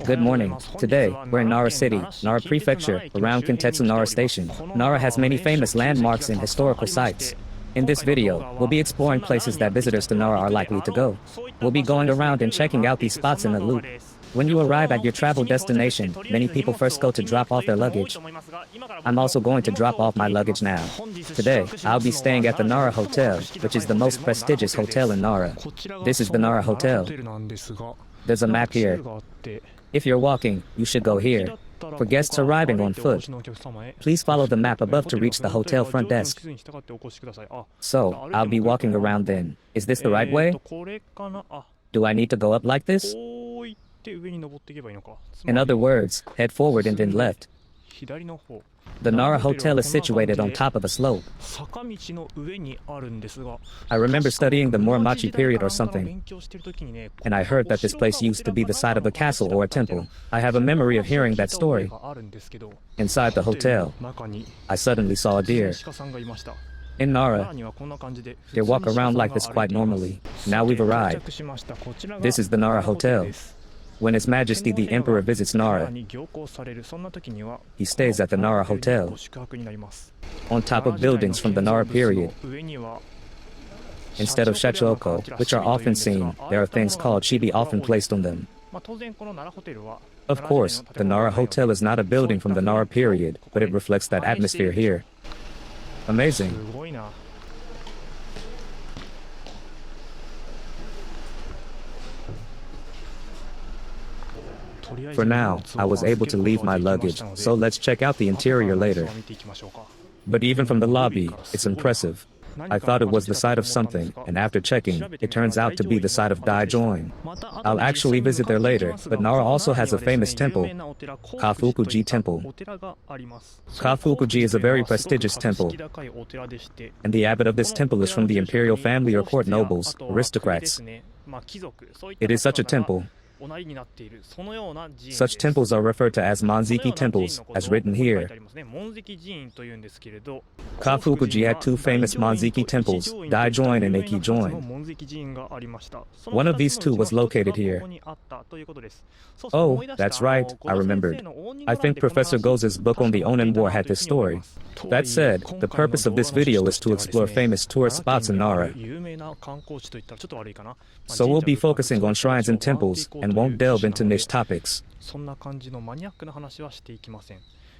Good morning. Today, we're in Nara City, Nara Prefecture, around Kintetsu Nara Station. Nara has many famous landmarks and historical sites. In this video, we'll be exploring places that visitors to Nara are likely to go. We'll be going around and checking out these spots in a loop. When you arrive at your travel destination, many people first go to drop off their luggage. I'm also going to drop off my luggage now. Today, I'll be staying at the Nara Hotel, which is the most prestigious hotel in Nara. This is the Nara Hotel. There's a map here. If you're walking, you should go here. For guests arriving on foot, please follow the map above to reach the hotel front desk. So, I'll be walking around then. Is this the right way? Do I need to go up like this? In other words, head forward and then left. The Nara Hotel is situated on top of a slope. I remember studying the Muromachi period or something, and I heard that this place used to be the site of a castle or a temple. I have a memory of hearing that story. Inside the hotel, I suddenly saw a deer. In Nara, they walk around like this quite normally. Now we've arrived. This is the Nara Hotel. When His Majesty the Emperor visits Nara, he stays at the Nara Hotel, on top of buildings from the Nara period. Instead of shachoko, which are often seen, there are things called chibi often placed on them. Of course, the Nara Hotel is not a building from the Nara period, but it reflects that atmosphere here. Amazing. For now, I was able to leave my luggage, so let's check out the interior later. But even from the lobby, it's impressive. I thought it was the site of something, and after checking, it turns out to be the site of Daijoin. I'll actually visit there later, but Nara also has a famous temple, Kafukuji Temple. Kafukuji is a very prestigious temple, and the abbot of this temple is from the imperial family or court nobles, aristocrats. It is such a temple. Such temples are referred to as Manziki temples, as written here. Kafukuji had two famous Manziki temples, Daijoin and Eikijoin. One of these two was located here. Oh, that's right, I remembered. I think Professor Goza's book on the Onin War had this story. That said, the purpose of this video is to explore famous tourist spots in Nara. So we'll be focusing on shrines and temples, and won't delve into niche topics.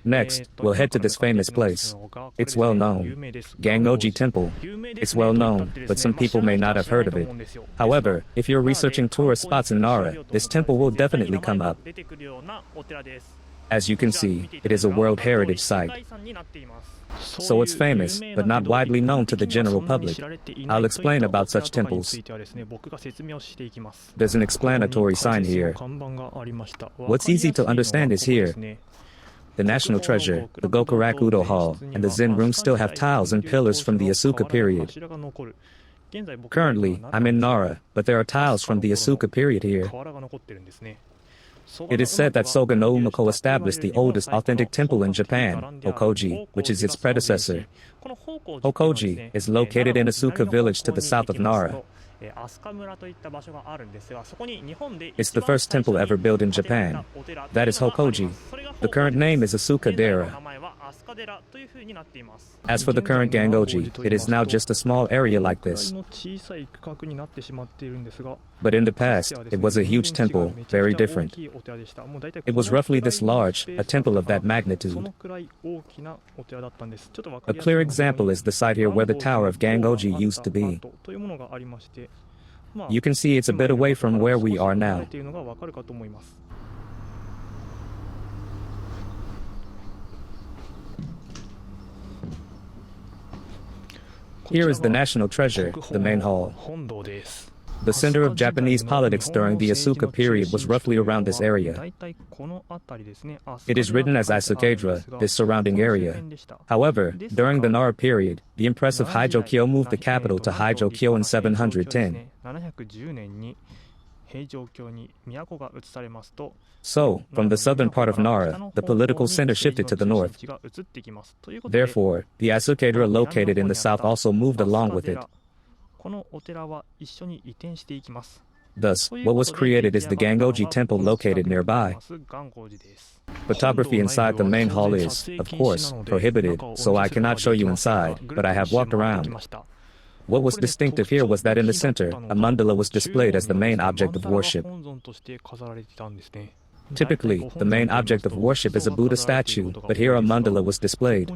Next, we'll head to this famous place. It's well known. Gangoji Temple. It's well known, but some people may not have heard of it. However, if you're researching tourist spots in Nara, this temple will definitely come up. As you can see, it is a World Heritage Site. So it's famous, but not widely known to the general public. I'll explain about such temples. There's an explanatory sign here. What's easy to understand is here. The national treasure, the Gokurakudo Hall, and the Zen room still have tiles and pillars from the Asuka period. Currently, I'm in Nara, but there are tiles from the Asuka period here. It is said that Soga no Umiko established the oldest authentic temple in Japan, Hokoji, which is its predecessor. Hokoji is located in Asuka village to the south of Nara. It's the first temple ever built in Japan. That is Hokoji. The current name is Asuka Dera. As for the current Gangoji, it is now just a small area like this. But in the past, it was a huge temple, very different. It was roughly this large, a temple of that magnitude. A clear example is the site here where the Tower of Gangoji used to be. You can see it's a bit away from where we are now. Here is the national treasure, the main hall. The center of Japanese politics during the Asuka period was roughly around this area. It is written as Isukedra, this surrounding area. However, during the Nara period, the Empress of Heijokyo moved the capital to Heijokyo in 710. So, from the southern part of Nara, the political center shifted to the north. Therefore, the Isukedra located in the south also moved along with it. Thus, what was created is the Gangoji temple located nearby. Photography inside the main hall is, of course, prohibited, so I cannot show you inside, but I have walked around. What was distinctive here was that in the center, a mandala was displayed as the main object of worship. Typically, the main object of worship is a Buddha statue, but here a mandala was displayed.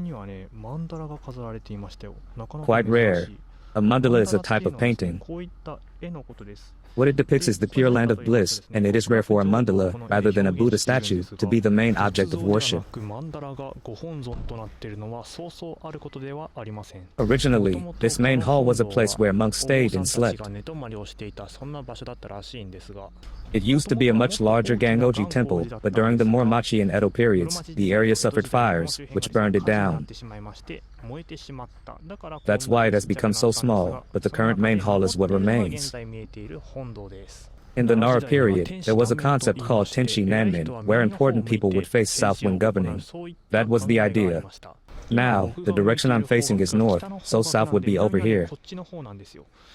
Quite rare. A mandala is a type of painting. What it depicts is the Pure Land of Bliss, and it is rare for a mandala, rather than a Buddha statue, to be the main object of worship. Originally, this main hall was a place where monks stayed and slept. It used to be a much larger Gangoji temple, but during the more Machi and Edo periods, the area suffered fires, which burned it down. That's why it has become so small, but the current main hall is what remains. In the Nara period, there was a concept called Tenshi Nanmin, where important people would face south when governing. That was the idea. Now, the direction I'm facing is north, so south would be over here.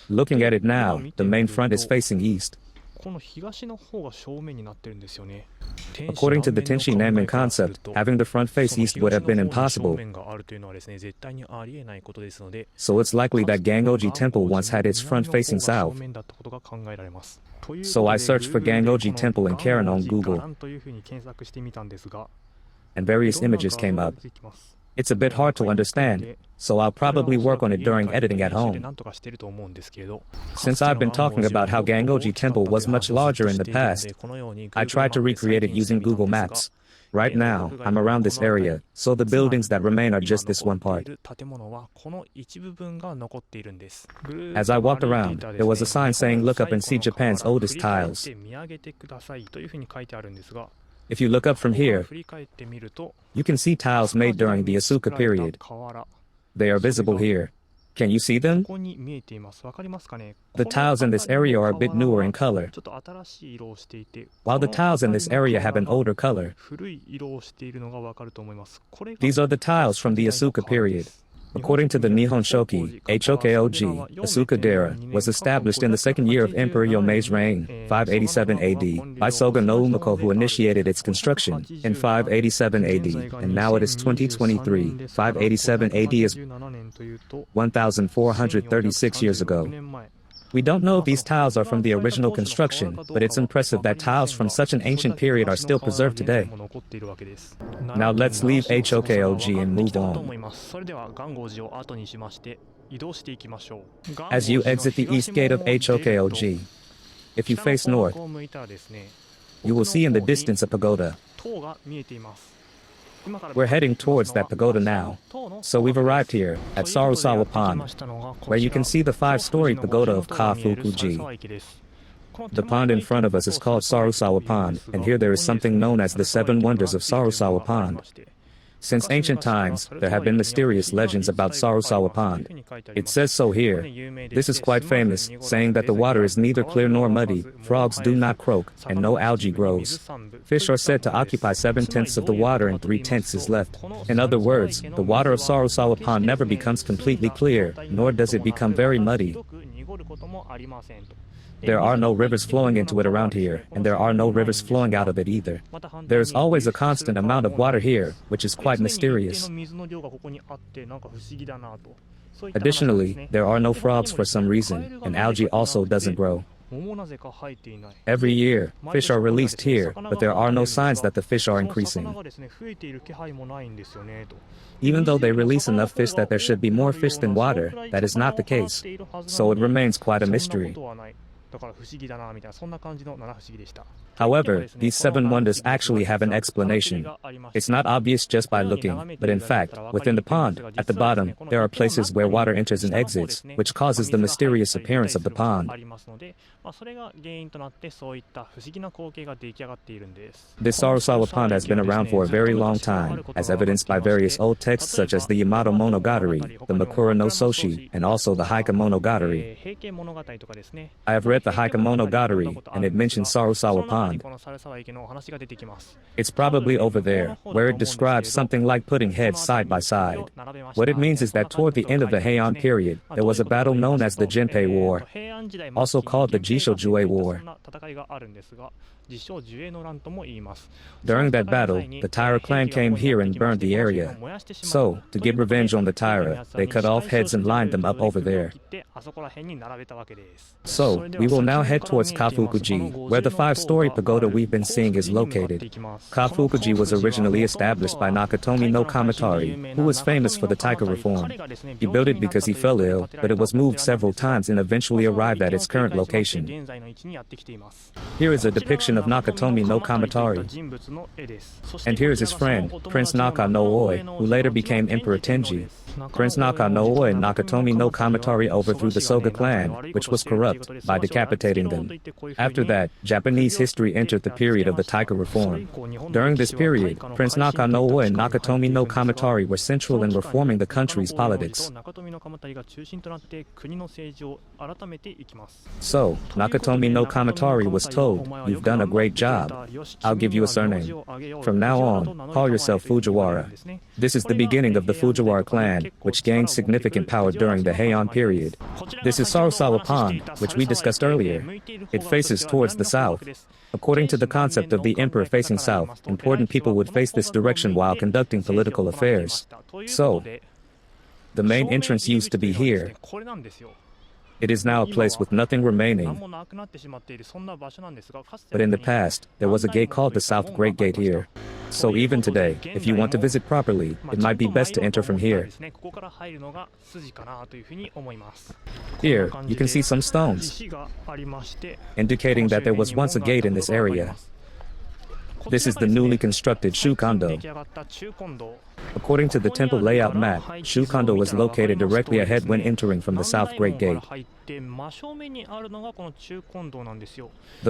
Looking at it now, the main front is facing east. According to the Tenshi Nanmin concept, having the front face east would have been impossible. So it's likely that Gangoji temple once had its front facing south. So I searched for Gangoji temple in Karen on Google, and various images came up. It's a bit hard to understand, so I'll probably work on it during editing at home. Since I've been talking about how Gangoji temple was much larger in the past, I tried to recreate it using Google Maps. Right now, I'm around this area, so the buildings that remain are just this one part. As I walked around, there was a sign saying look up and see Japan's oldest tiles. If you look up from here, you can see tiles made during the Asuka period. They are visible here. Can you see them? The tiles in this area are a bit newer in color, while the tiles in this area have an older color. These are the tiles from the Asuka period. According to the Nihon Shoki, Hokoji, Asuka Dera was established in the second year of Emperor Yomei's reign, 587 AD, by Soga no Umiko, who initiated its construction in 587 AD, and now it is 2023. 587 AD is 1,436 years ago. We don't know if these tiles are from the original construction, but it's impressive that tiles from such an ancient period are still preserved today. Now let's leave Hokoji and move on. As you exit the east gate of Hokoji, if you face north, you will see in the distance a pagoda. We're heading towards that pagoda now, so we've arrived here, at Sarusawa Pond, where you can see the 5-story pagoda of Kafukuji. The pond in front of us is called Sarusawa Pond, and here there is something known as the 7 Wonders of Sarusawa Pond. Since ancient times, there have been mysterious legends about Sarusawa Pond. It says so here. This is quite famous, saying that the water is neither clear nor muddy, frogs do not croak, and no algae grows. Fish are said to occupy 7/10 of the water and 3/10 is left. In other words, the water of Sarusawa Pond never becomes completely clear, nor does it become very muddy. There are no rivers flowing into it around here, and there are no rivers flowing out of it either. There is always a constant amount of water here, which is quite mysterious. Additionally, there are no frogs for some reason, and algae also doesn't grow. Every year, fish are released here, but there are no signs that the fish are increasing. Even though they release enough fish that there should be more fish than water, that is not the case. So it remains quite a mystery. However, these 7 wonders actually have an explanation. It's not obvious just by looking, but in fact, within the pond, at the bottom, there are places where water enters and exits, which causes the mysterious appearance of the pond. This Sarusawa Pond has been around for a very long time, as evidenced by various old texts such as the Yamato Monogatari, the Makura no Soshi, and also the Heike Monogatari. I have read the Heike Monogatari, and it mentions Sarusawa Pond. It's probably over there, where it describes something like putting heads side by side. What it means is that toward the end of the Heian period, there was a battle known as the Genpei War, also called the Jisho-Jue War. During that battle, the Taira clan came here and burned the area. So, to get revenge on the Taira, they cut off heads and lined them up over there. So, we will now head towards Kafukuji, where the 5-story pagoda we've been seeing is located. Kafukuji was originally established by Nakatomi no Kamatari, who was famous for the taika reform. He built it because he fell ill, but it was moved several times and eventually arrived at its current location. Here is a depiction of Nakatomi no Kamatari. And here is his friend, Prince Naka no Oi, who later became Emperor Tenji. Prince Naka no Oi and Nakatomi no Kamatari overthrew the Soga clan, which was corrupt, by decapitating them. After that, Japanese history entered the period of the taika reform. During this period, Prince Naka no Oi and Nakatomi no Kamatari were central in reforming the country's politics. So, Nakatomi no Kamatari was told, "You've done a great job. I'll give you a surname. From now on, call yourself Fujiwara." This is the beginning of the Fujiwara clan, which gained significant power during the Heian period. This is Sarasawa Pond, which we discussed earlier. It faces towards the south. According to the concept of the emperor facing south, important people would face this direction while conducting political affairs. So, the main entrance used to be here. It is now a place with nothing remaining. But in the past, there was a gate called the South Great Gate here. So even today, if you want to visit properly, it might be best to enter from here. Here, you can see some stones, indicating that there was once a gate in this area. This is the newly constructed Shukondo. According to the temple layout map, Shukondo is located directly ahead when entering from the South Great Gate. The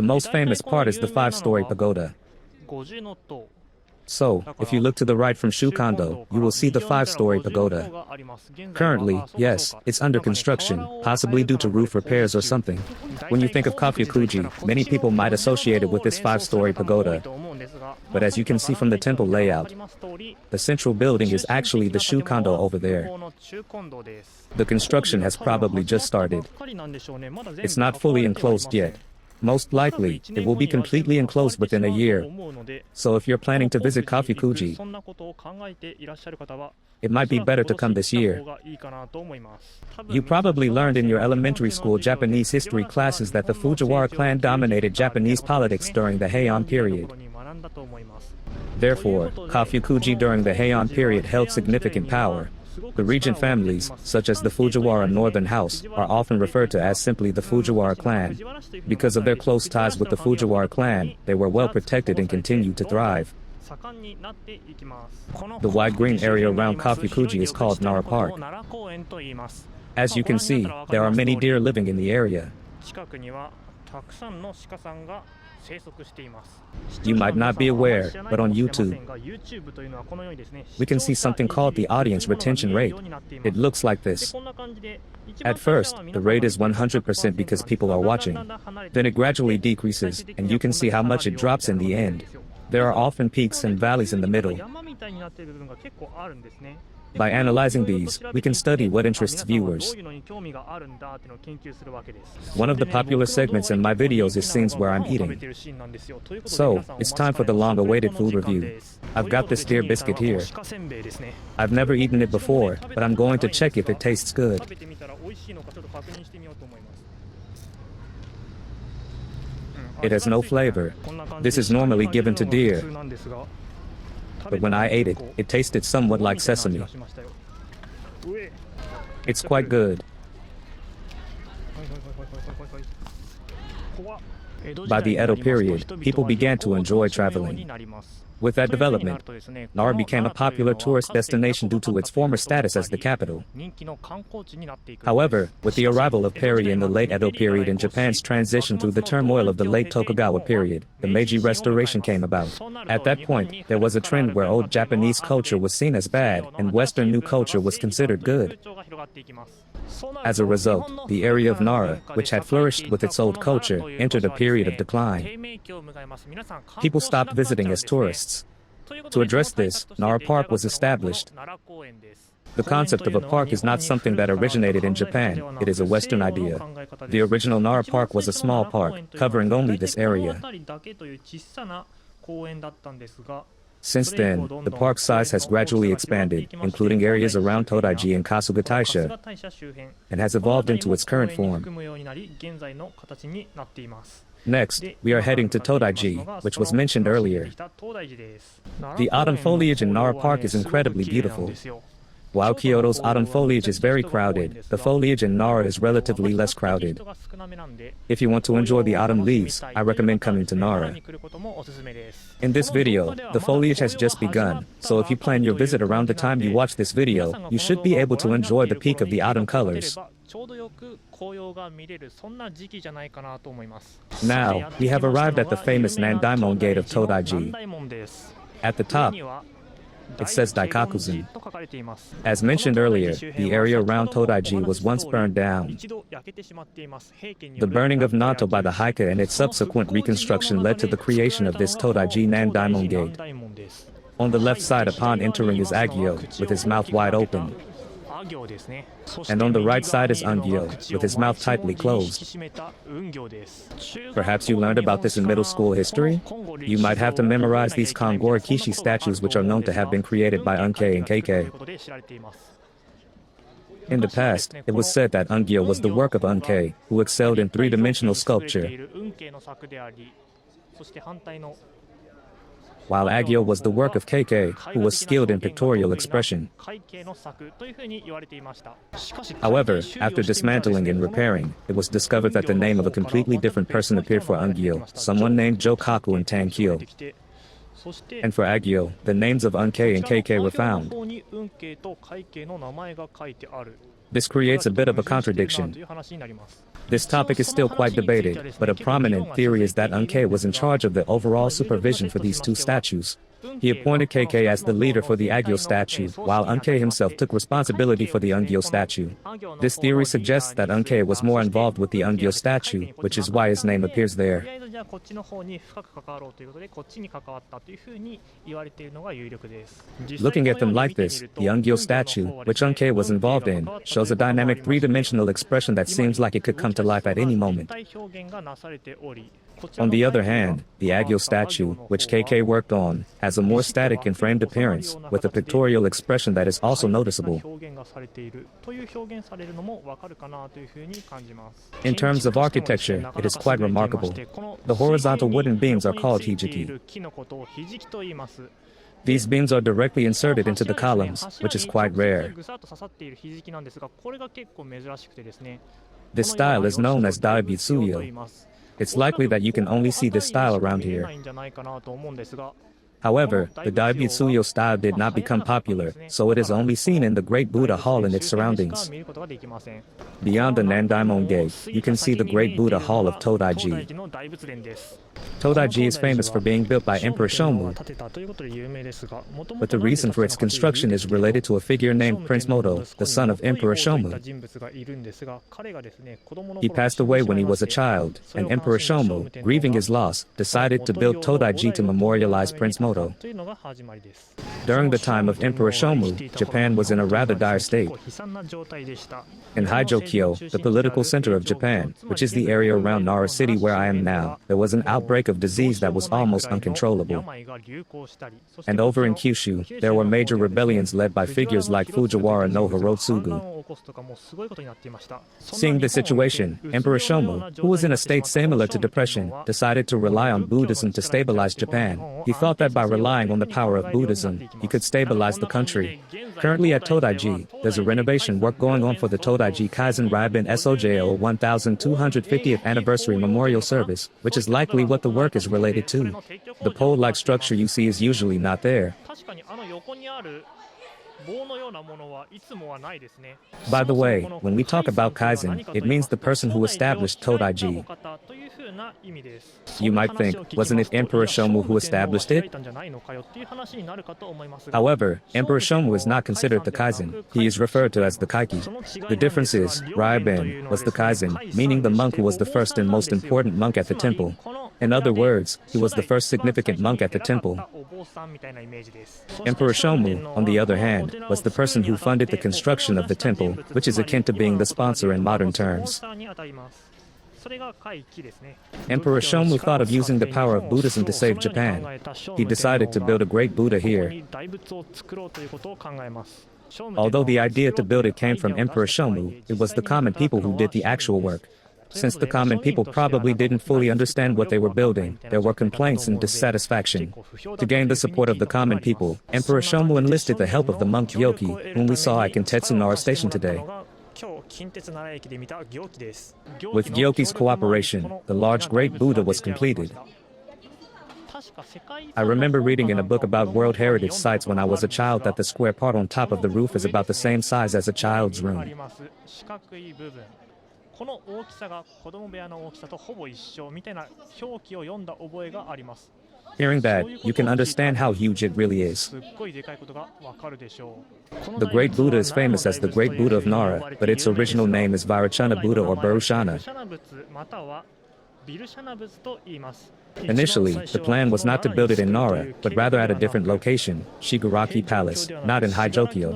most famous part is the 5-story pagoda. So, if you look to the right from Shukondo, you will see the 5-story pagoda. Currently, yes, it's under construction, possibly due to roof repairs or something. When you think of Kafukuji, many people might associate it with this 5-story pagoda. But as you can see from the temple layout, the central building is actually the Shukondo over there. The construction has probably just started. It's not fully enclosed yet. Most likely, it will be completely enclosed within a year. So if you're planning to visit Kafukuji, it might be better to come this year. You probably learned in your elementary school Japanese history classes that the Fujiwara clan dominated Japanese politics during the Heian period. Therefore, Kafukuji during the Heian period held significant power. The regent families, such as the Fujiwara Northern House, are often referred to as simply the Fujiwara clan. Because of their close ties with the Fujiwara clan, they were well protected and continued to thrive. The wide green area around Kafukuji is called Nara Park. As you can see, there are many deer living in the area. You might not be aware, but on YouTube, we can see something called the audience retention rate. It looks like this. At first, the rate is 100% because people are watching. Then it gradually decreases, and you can see how much it drops in the end. There are often peaks and valleys in the middle. By analyzing these, we can study what interests viewers. One of the popular segments in my videos is scenes where I'm eating. So, it's time for the long-awaited food review. I've got this deer biscuit here. I've never eaten it before, but I'm going to check if it tastes good. It has no flavor. This is normally given to deer. But when I ate it, it tasted somewhat like sesame. It's quite good. By the Edo period, people began to enjoy traveling. With that development, Nara became a popular tourist destination due to its former status as the capital. However, with the arrival of Perry in the late Edo period and Japan's transition through the turmoil of the late Tokugawa period, the Meiji Restoration came about. At that point, there was a trend where old Japanese culture was seen as bad and Western new culture was considered good. As a result, the area of Nara, which had flourished with its old culture, entered a period of decline. People stopped visiting as tourists. To address this, Nara Park was established. The concept of a park is not something that originated in Japan, it is a Western idea. The original Nara Park was a small park, covering only this area. Since then, the park size has gradually expanded, including areas around Todaiji and Kasugataisha, and has evolved into its current form. Next, we are heading to Todaiji, which was mentioned earlier. The autumn foliage in Nara Park is incredibly beautiful. While Kyoto's autumn foliage is very crowded, the foliage in Nara is relatively less crowded. If you want to enjoy the autumn leaves, I recommend coming to Nara. In this video, the foliage has just begun, so if you plan your visit around the time you watch this video, you should be able to enjoy the peak of the autumn colors. Now, we have arrived at the famous Nandaimon Gate of Todaiji. At the top, it says Daikakuzan. As mentioned earlier, the area around Todaiji was once burned down. The burning of Nanto by the Haika and its subsequent reconstruction led to the creation of this Todaiji Nandaimon Gate. On the left side upon entering is Agyo, with his mouth wide open. And on the right side is Ungyo, with his mouth tightly closed. Perhaps you learned about this in middle school history? You might have to memorize these Kongoro Kishi statues, which are known to have been created by Unkei and Keikei. In the past, it was said that Ungyo was the work of Unkei, who excelled in three-dimensional sculpture, while Agyo was the work of Keikei, who was skilled in pictorial expression. However, after dismantling and repairing, it was discovered that the name of a completely different person appeared for Ungyo, someone named Jokaku and Tankyo. And for Agyo, the names of Unkei and Keikei were found. This creates a bit of a contradiction. This topic is still quite debated, but a prominent theory is that Unkei was in charge of the overall supervision for these two statues. He appointed Keikei as the leader for the Agyo statue, while Unkei himself took responsibility for the Ungyo statue. This theory suggests that Unkei was more involved with the Ungyo statue, which is why his name appears there. Looking at them like this, the Ungyo statue, which Unkei was involved in, shows a dynamic three-dimensional expression that seems like it could come to life at any moment. On the other hand, the Agyo statue, which Keikei worked on, has a more static and framed appearance, with a pictorial expression that is also noticeable. In terms of architecture, it is quite remarkable. The horizontal wooden beams are called hijiki. These beams are directly inserted into the columns, which is quite rare. This style is known as daibitsuyo. It's likely that you can only see this style around here. However, the daibitsuyo style did not become popular, so it is only seen in the Great Buddha Hall and its surroundings. Beyond the Nandaimon Gate, you can see the Great Buddha Hall of Todaiji. Todaiji is famous for being built by Emperor Shomu, but the reason for its construction is related to a figure named Prince Moto, the son of Emperor Shomu. He passed away when he was a child, and Emperor Shomu, grieving his loss, decided to build Todaiji to memorialize Prince Moto. During the time of Emperor Shomu, Japan was in a rather dire state. In Haijokyo, the political center of Japan, which is the area around Nara City where I am now, there was an outbreak of disease that was almost uncontrollable. And over in Kyushu, there were major rebellions led by figures like Fujiwara no Hirotsugu. Seeing the situation, Emperor Shomu, who was in a state similar to depression, decided to rely on Buddhism to stabilize Japan. He thought that by relying on the power of Buddhism, he could stabilize the country. Currently at Todaiji, there's a renovation work going on for the Todaiji Kaizen Raiben Sojo 1250th anniversary memorial service, which is likely what the work is related to. The pole-like structure you see is usually not there. By the way, when we talk about Kaizen, it means the person who established Todaiji. You might think, wasn't it Emperor Shomu who established it? However, Emperor Shomu is not considered the Kaizen. He is referred to as the Kaiki. The difference is, Raiben was the Kaizen, meaning the monk who was the first and most important monk at the temple. In other words, he was the first significant monk at the temple. Emperor Shomu, on the other hand, was the person who funded the construction of the temple, which is akin to being the sponsor in modern terms. Emperor Shomu thought of using the power of Buddhism to save Japan. He decided to build a great Buddha here. Although the idea to build it came from Emperor Shomu, it was the common people who did the actual work. Since the common people probably didn't fully understand what they were building, there were complaints and dissatisfaction. To gain the support of the common people, Emperor Shomu enlisted the help of the monk Gyoki, whom we saw at Kintetsu Nara Station today. With Gyoki's cooperation, the large Great Buddha was completed. I remember reading in a book about World Heritage Sites when I was a child that the square part on top of the roof is about the same size as a child's room. Hearing that, you can understand how huge it really is. The Great Buddha is famous as the Great Buddha of Nara, but its original name is Vairocana Buddha or Barushana. Initially, the plan was not to build it in Nara, but rather at a different location, Shigaraki Palace, not in Haijokyo.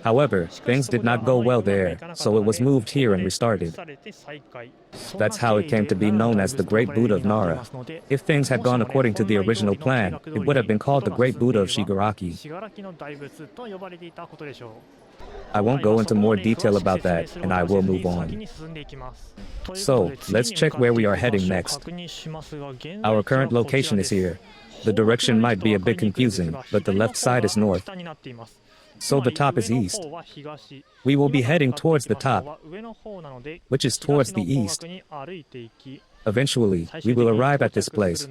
However, things did not go well there, so it was moved here and restarted. That's how it came to be known as the Great Buddha of Nara. If things had gone according to the original plan, it would have been called the Great Buddha of Shigaraki. I won't go into more detail about that, and I will move on. So, let's check where we are heading next. Our current location is here. The direction might be a bit confusing, but the left side is north. So the top is east. We will be heading towards the top, which is towards the east. Eventually, we will arrive at this place,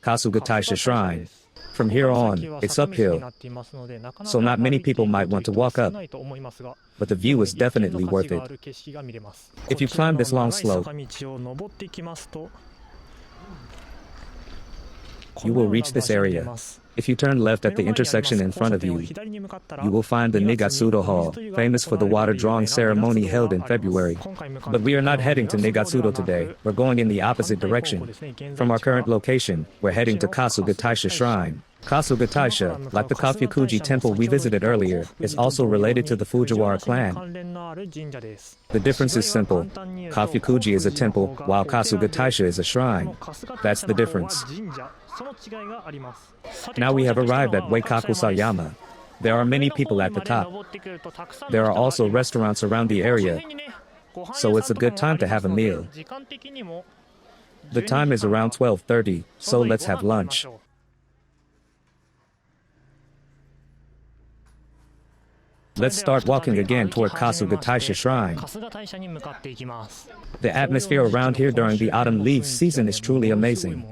Kasuga Taisha Shrine. From here on, it's uphill, so not many people might want to walk up, but the view is definitely worth it. If you climb this long slope, you will reach this area. If you turn left at the intersection in front of you, you will find the Nigatsudo Hall, famous for the water drawing ceremony held in February. But we are not heading to Nigatsudo today, we're going in the opposite direction. From our current location, we're heading to Kasuga Taisha Shrine. Kasuga Taisha, like the Kafukuji temple we visited earlier, is also related to the Fujiwara clan. The difference is simple. Kafukuji is a temple, while Kasuga Taisha is a shrine. That's the difference. Now we have arrived at Weikaku Sayama. There are many people at the top. There are also restaurants around the area, so it's a good time to have a meal. The time is around 12:30, so let's have lunch. Let's start walking again toward Kasuga Taisha Shrine. The atmosphere around here during the autumn leaves season is truly amazing.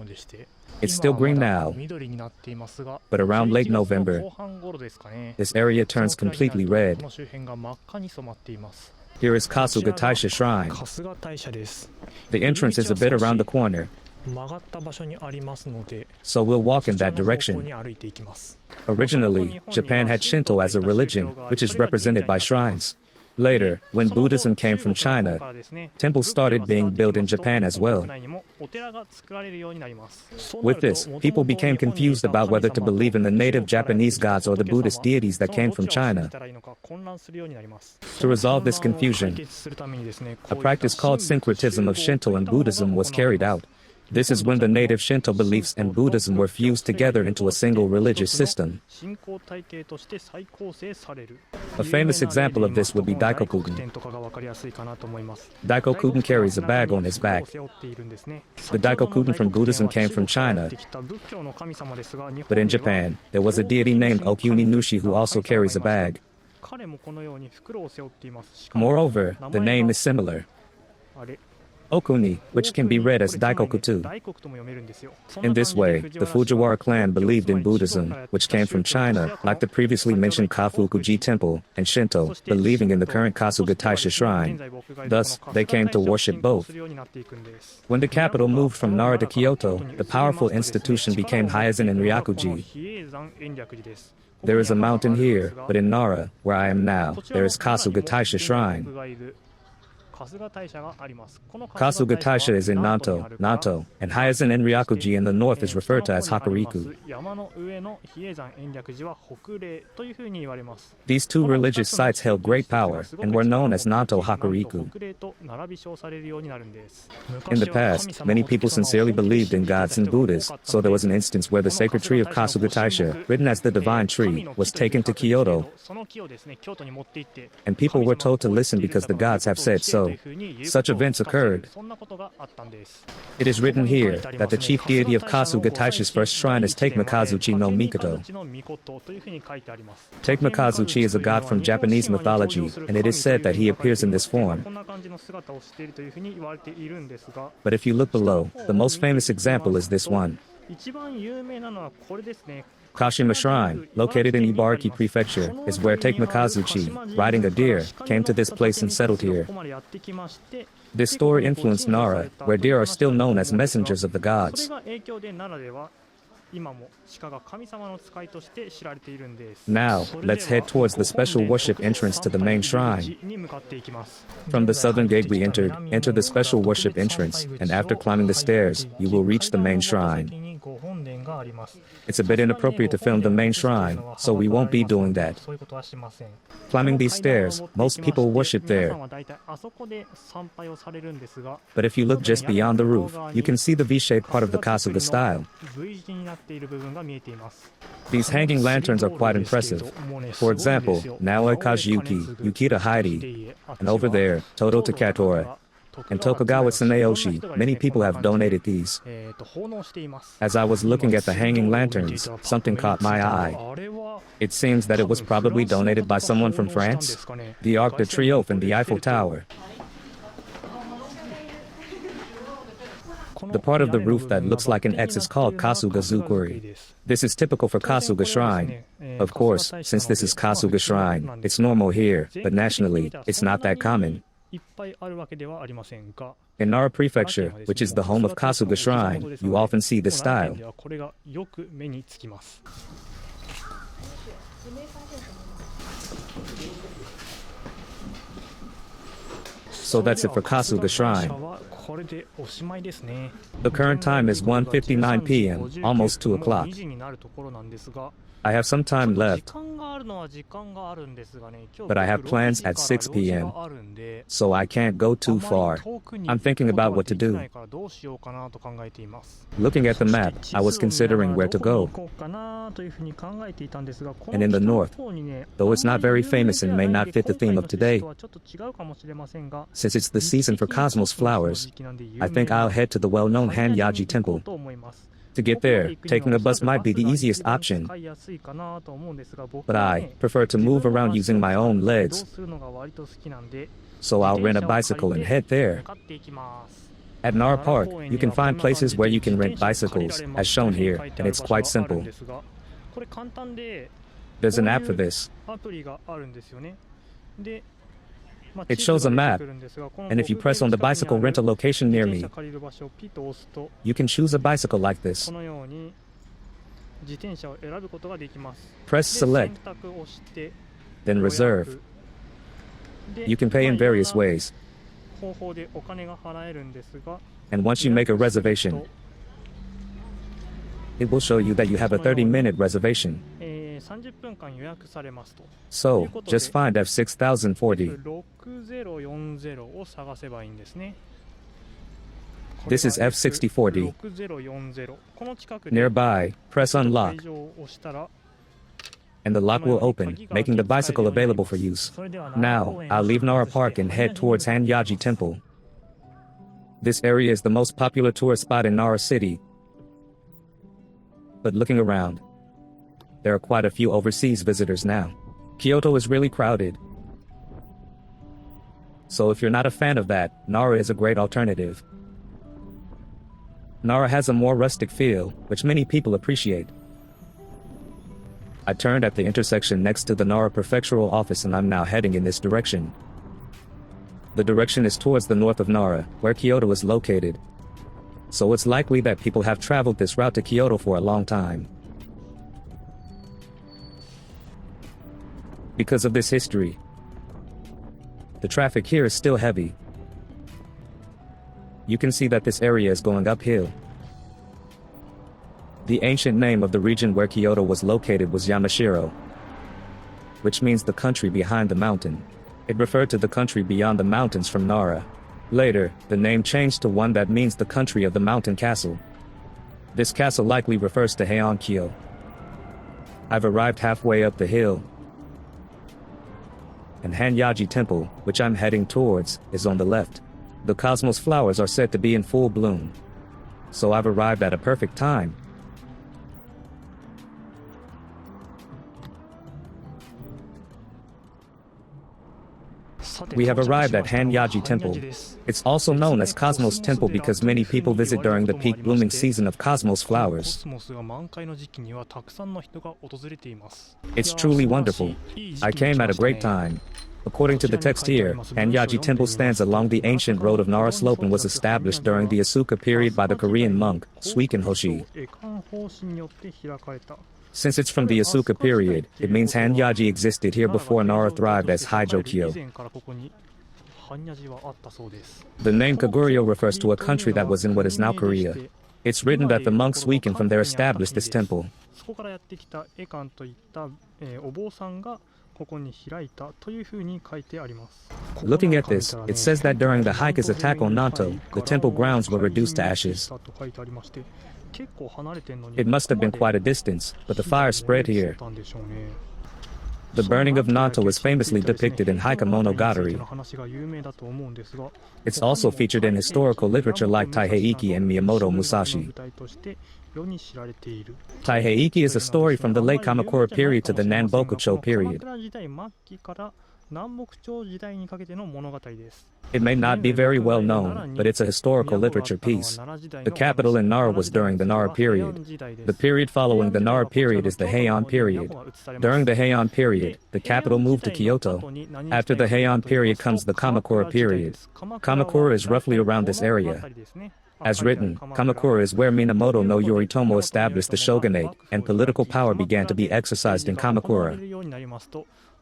It's still green now, but around late November, this area turns completely red. Here is Kasuga Taisha Shrine. The entrance is a bit around the corner, so we'll walk in that direction. Originally, Japan had Shinto as a religion, which is represented by shrines. Later, when Buddhism came from China, temples started being built in Japan as well. With this, people became confused about whether to believe in the native Japanese gods or the Buddhist deities that came from China. To resolve this confusion, a practice called syncretism of Shinto and Buddhism was carried out. This is when the native Shinto beliefs and Buddhism were fused together into a single religious system. A famous example of this would be Daikokuten. Daikokuten carries a bag on his back. The Daikokuten from Buddhism came from China, but in Japan, there was a deity named Okuni Nushi who also carries a bag. Moreover, the name is similar. Okuni, which can be read as Daikokutu. In this way, the Fujiwara clan believed in Buddhism, which came from China, like the previously mentioned Kafukuji temple, and Shinto, believing in the current Kasuga Taisha shrine. Thus, they came to worship both. When the capital moved from Nara to Kyoto, the powerful institution became Hyazan and Ryakuji. There is a mountain here, but in Nara, where I am now, there is Kasuga Taisha shrine. Kasuga Taisha is in Nanto, and Hyazen and Ryakuji in the north is referred to as Hokuriku. These two religious sites held great power and were known as Nanto Hokuriku. In the past, many people sincerely believed in gods and Buddhas, so there was an instance where the sacred tree of Kasuga Taisha, written as the divine tree, was taken to Kyoto, and people were told to listen because the gods have said so. Such events occurred. It is written here that the chief deity of Kasuga Taisha's first shrine is Takemikazuchi no Mikoto. Takemikazuchi is a god from Japanese mythology, and it is said that he appears in this form. But if you look below, the most famous example is this one. Kashima Shrine, located in Ibaraki Prefecture, is where Takemikazuchi, riding a deer, came to this place and settled here. This story influenced Nara, where deer are still known as messengers of the gods. Now, let's head towards the special worship entrance to the main shrine. From the southern gate we enter the special worship entrance, and after climbing the stairs, you will reach the main shrine. It's a bit inappropriate to film the main shrine, so we won't be doing that. Climbing these stairs, most people worship there. But if you look just beyond the roof, you can see the V-shaped part of the Kasuga style. These hanging lanterns are quite impressive. For example, Naoi Kajiyuki, Yukita Heidi, and over there, Todo Takatora, and Tokugawa Tsuneyoshi, many people have donated these. As I was looking at the hanging lanterns, something caught my eye. It seems that it was probably donated by someone from France. The Arc de Triomphe and the Eiffel Tower. The part of the roof that looks like an X is called Kasuga Zukuri. This is typical for Kasuga Shrine. Of course, since this is Kasuga Shrine, it's normal here, but nationally, it's not that common. In Nara Prefecture, which is the home of Kasuga Shrine, you often see this style. So that's it for Kasuga Shrine. The current time is 1:59 p.m., almost 2 o'clock. I have some time left, but I have plans at 6 p.m., so I can't go too far. I'm thinking about what to do. Looking at the map, I was considering where to go. And in the north, though it's not very famous and may not fit the theme of today, since it's the season for cosmos flowers, I think I'll head to the well-known Hanyaji Temple. To get there, taking a bus might be the easiest option, but I prefer to move around using my own legs, so I'll rent a bicycle and head there. At Nara Park, you can find places where you can rent bicycles, as shown here, and it's quite simple. There's an app for this. It shows a map, and if you press on the bicycle rental location near me, you can choose a bicycle like this. Press select, then reserve. You can pay in various ways. And once you make a reservation, it will show you that you have a 30-minute reservation. So, just find F6040. This is F6040. Nearby, press unlock, and the lock will open, making the bicycle available for use. Now, I'll leave Nara Park and head towards Hanyaji Temple. This area is the most popular tourist spot in Nara City. But looking around, there are quite a few overseas visitors now. Kyoto is really crowded. So if you're not a fan of that, Nara is a great alternative. Nara has a more rustic feel, which many people appreciate. I turned at the intersection next to the Nara Prefectural Office and I'm now heading in this direction. The direction is towards the north of Nara, where Kyoto is located. So it's likely that people have traveled this route to Kyoto for a long time. Because of this history, the traffic here is still heavy. You can see that this area is going uphill. The ancient name of the region where Kyoto was located was Yamashiro, which means the country behind the mountain. It referred to the country beyond the mountains from Nara. Later, the name changed to one that means the country of the mountain castle. This castle likely refers to Heian-kyo. I've arrived halfway up the hill, and Hanyaji Temple, which I'm heading towards, is on the left. The cosmos flowers are said to be in full bloom, so I've arrived at a perfect time. We have arrived at Hanyaji Temple. It's also known as Cosmos Temple because many people visit during the peak blooming season of cosmos flowers. It's truly wonderful. I came at a great time. According to the text here, Hanyaji Temple stands along the ancient road of Nara Slope and was established during the Asuka period by the Korean monk, Suiken Hoshi. Since it's from the Asuka period, it means Hanyaji existed here before Nara thrived as Haijokyo. The name Koguryo refers to a country that was in what is now Korea. It's written that the monks Suiken from there established this temple. Looking at this, it says that during the Heike's attack on Nanto, the temple grounds were reduced to ashes. It must have been quite a distance, but the fire spread here. The burning of Nanto is famously depicted in Heike Monogatari. It's also featured in historical literature like Taiheiki and Miyamoto Musashi. Taiheiki is a story from the late Kamakura period to the Nanbokucho period. It may not be very well known, but it's a historical literature piece. The capital in Nara was during the Nara period. The period following the Nara period is the Heian period. During the Heian period, the capital moved to Kyoto. After the Heian period comes the Kamakura period. Kamakura is roughly around this area. As written, Kamakura is where Minamoto no Yoritomo established the shogunate, and political power began to be exercised in Kamakura.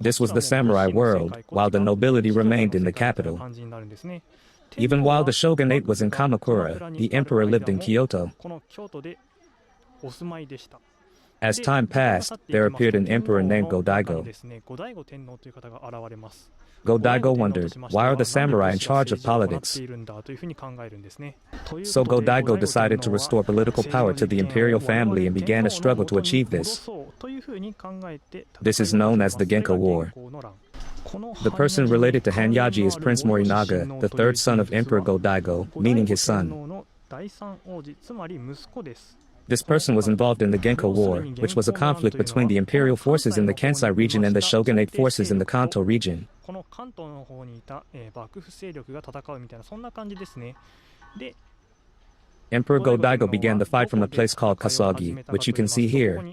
This was the samurai world, while the nobility remained in the capital. Even while the shogunate was in Kamakura, the emperor lived in Kyoto. As time passed, there appeared an emperor named Go-Daigo. Go-Daigo wondered, why are the samurai in charge of politics? So Go-Daigo decided to restore political power to the imperial family and began a struggle to achieve this. This is known as the Genko War. The person related to Hanyaji is Prince Morinaga, the third son of Emperor Go-Daigo, meaning his son. This person was involved in the Genko War, which was a conflict between the imperial forces in the Kansai region and the shogunate forces in the Kanto region. Emperor Go-Daigo began the fight from a place called Kasagi, which you can see here.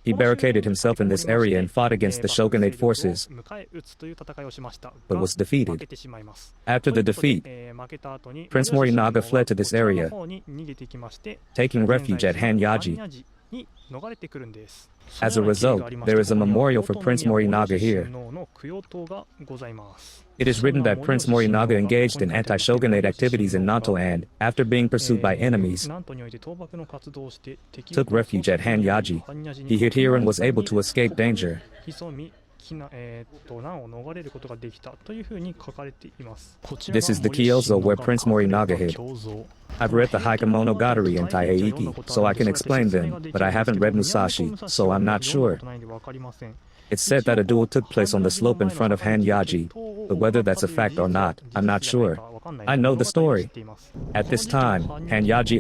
He barricaded himself in this area and fought against the shogunate forces, but was defeated. After the defeat, Prince Morinaga fled to this area, taking refuge at Hanyaji. As a result, there is a memorial for Prince Morinaga here. It is written that Prince Morinaga engaged in anti-shogunate activities in Nanto and, after being pursued by enemies, took refuge at Hanyaji. He hid here and was able to escape danger. This is the Kyozo where Prince Morinaga hid. I've read the Heike Monogatari and Taiheiki, so I can explain them, but I haven't read Musashi, so I'm not sure. It's said that a duel took place on the slope in front of Hanyaji, but whether that's a fact or not, I'm not sure. I know the story. At this time, Hanyaji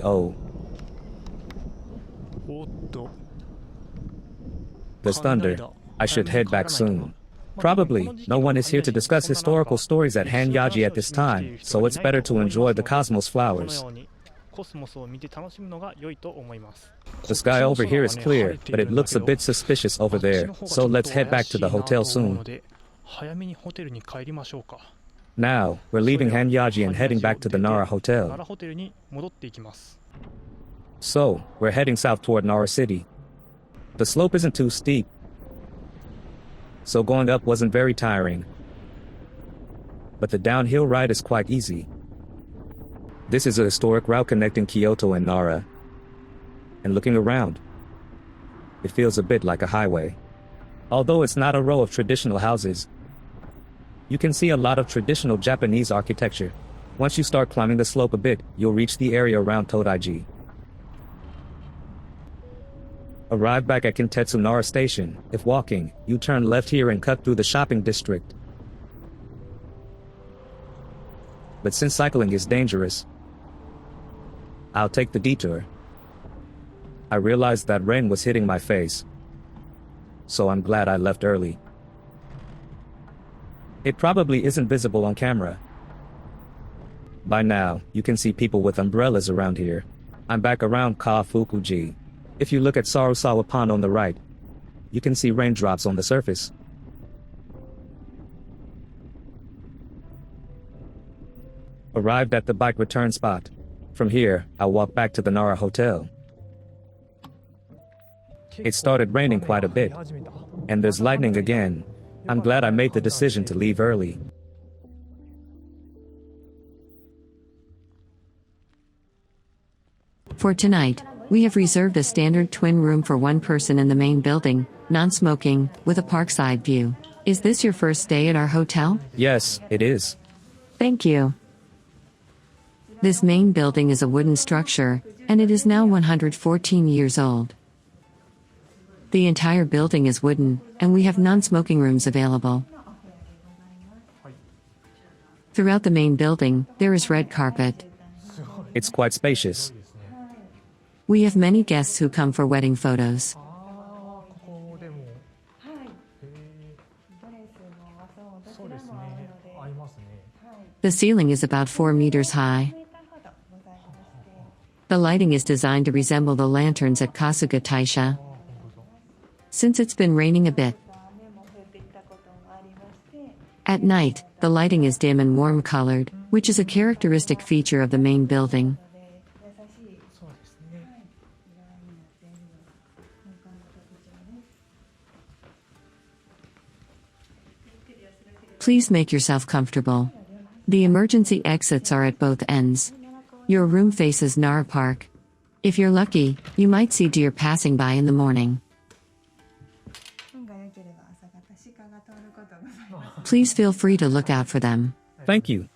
There's thunder. I should head back soon. Probably, no one is here to discuss historical stories at Hanyaji at this time, so it's better to enjoy the cosmos flowers. The sky over here is clear, but it looks a bit suspicious over there, so let's head back to the hotel soon. Now, we're leaving Hanyaji and heading back to the Nara Hotel. So, we're heading south toward Nara City. The slope isn't too steep, so going up wasn't very tiring. but the downhill ride is quite easy. This is a historic route connecting Kyoto and Nara. And looking around, it feels a bit like a highway. Although it's not a row of traditional houses, you can see a lot of traditional Japanese architecture. Once you start climbing the slope a bit, you'll reach the area around Todaiji. Arrive back at Kintetsu Nara Station. If walking, you turn left here and cut through the shopping district. But since cycling is dangerous, I'll take the detour. I realized that rain was hitting my face, so I'm glad I left early. It probably isn't visible on camera. By now, you can see people with umbrellas around here. I'm back around Kafukuji. If you look at Sarusawa Pond on the right, you can see raindrops on the surface. Arrived at the bike return spot. From here, I'll walk back to the Nara Hotel. It started raining quite a bit, and there's lightning again. I'm glad I made the decision to leave early. For tonight, we have reserved a standard twin room for one person in the main building, non-smoking, with a parkside view. Is this your first stay at our hotel? Yes, it is. Thank you. This main building is a wooden structure, and it is now 114 years old. The entire building is wooden, and we have non-smoking rooms available. Throughout the main building, there is red carpet. It's quite spacious. We have many guests who come for wedding photos. The ceiling is about 4 meters high. The lighting is designed to resemble the lanterns at Kasuga Taisha. Since it's been raining a bit, at night, the lighting is dim and warm-colored, which is a characteristic feature of the main building. Please make yourself comfortable. The emergency exits are at both ends. Your room faces Nara Park. If you're lucky, you might see deer passing by in the morning. Please feel free to look out for them. Thank you.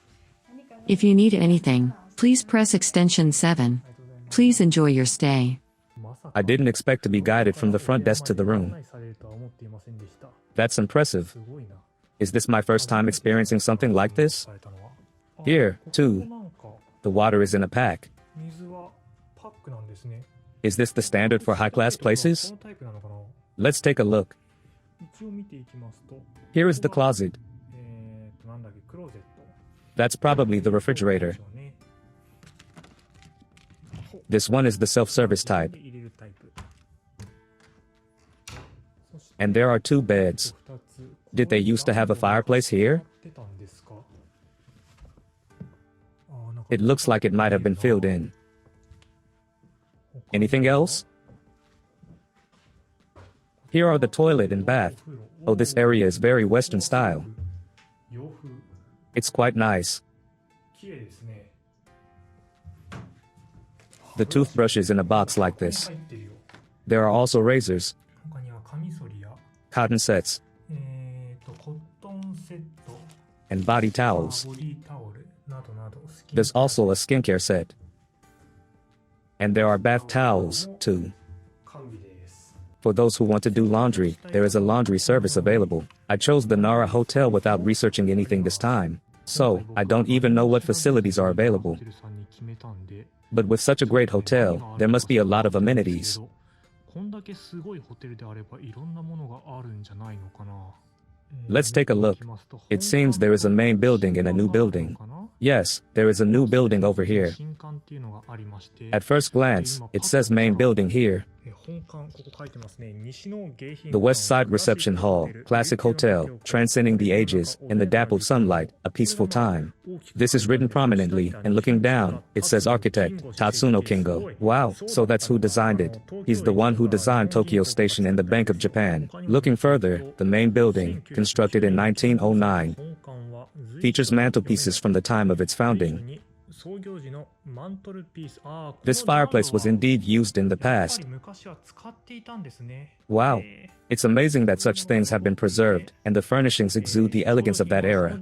If you need anything, please press extension 7. Please enjoy your stay. I didn't expect to be guided from the front desk to the room. That's impressive. Is this my first time experiencing something like this? Here, too, the water is in a pack. Is this the standard for high-class places? Let's take a look. Here is the closet. That's probably the refrigerator. This one is the self-service type. And there are 2 beds. Did they used to have a fireplace here? It looks like it might have been filled in. Anything else? Here are the toilet and bath. Oh, this area is very Western style. It's quite nice. The toothbrush is in a box like this. There are also razors, cotton sets, and body towels. There's also a skincare set. And there are bath towels, too. For those who want to do laundry, there is a laundry service available. I chose the Nara Hotel without researching anything this time, so I don't even know what facilities are available. But with such a great hotel, there must be a lot of amenities. Let's take a look. It seems there is a main building and a new building. Yes, there is a new building over here. At first glance, it says main building here. The West Side Reception Hall, classic hotel, transcending the ages, in the dappled sunlight, a peaceful time. This is written prominently, and looking down, it says architect, Tatsuno Kingo. Wow, so that's who designed it. He's the one who designed Tokyo Station and the Bank of Japan. Looking further, the main building, constructed in 1909. features mantelpieces from the time of its founding. This fireplace was indeed used in the past. Wow, it's amazing that such things have been preserved, and the furnishings exude the elegance of that era.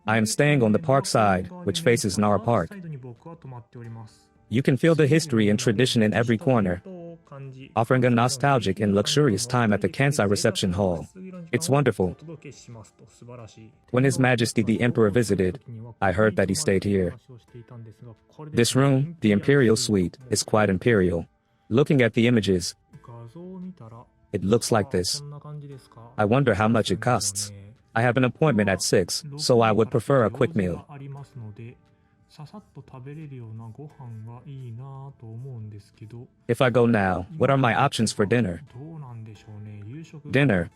I am staying on the park side, which faces Nara Park. You can feel the history and tradition in every corner, offering a nostalgic and luxurious time at the Kansai reception hall. It's wonderful. When His Majesty the Emperor visited, I heard that he stayed here. This room, the Imperial Suite, is quite imperial. Looking at the images, it looks like this. I wonder how much it costs. I have an appointment at 6, so I would prefer a quick meal. If I go now, what are my options for dinner? Dinner.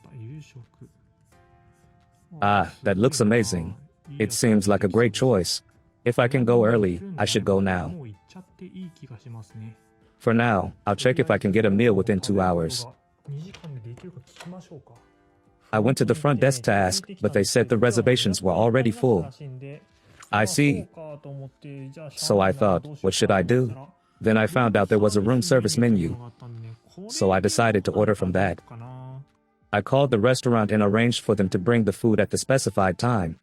Ah, that looks amazing. It seems like a great choice. If I can go early, I should go now. For now, I'll check if I can get a meal within 2 hours. I went to the front desk to ask, but they said the reservations were already full. I see. So I thought, what should I do? Then I found out there was a room service menu. So I decided to order from that. I called the restaurant and arranged for them to bring the food at the specified time.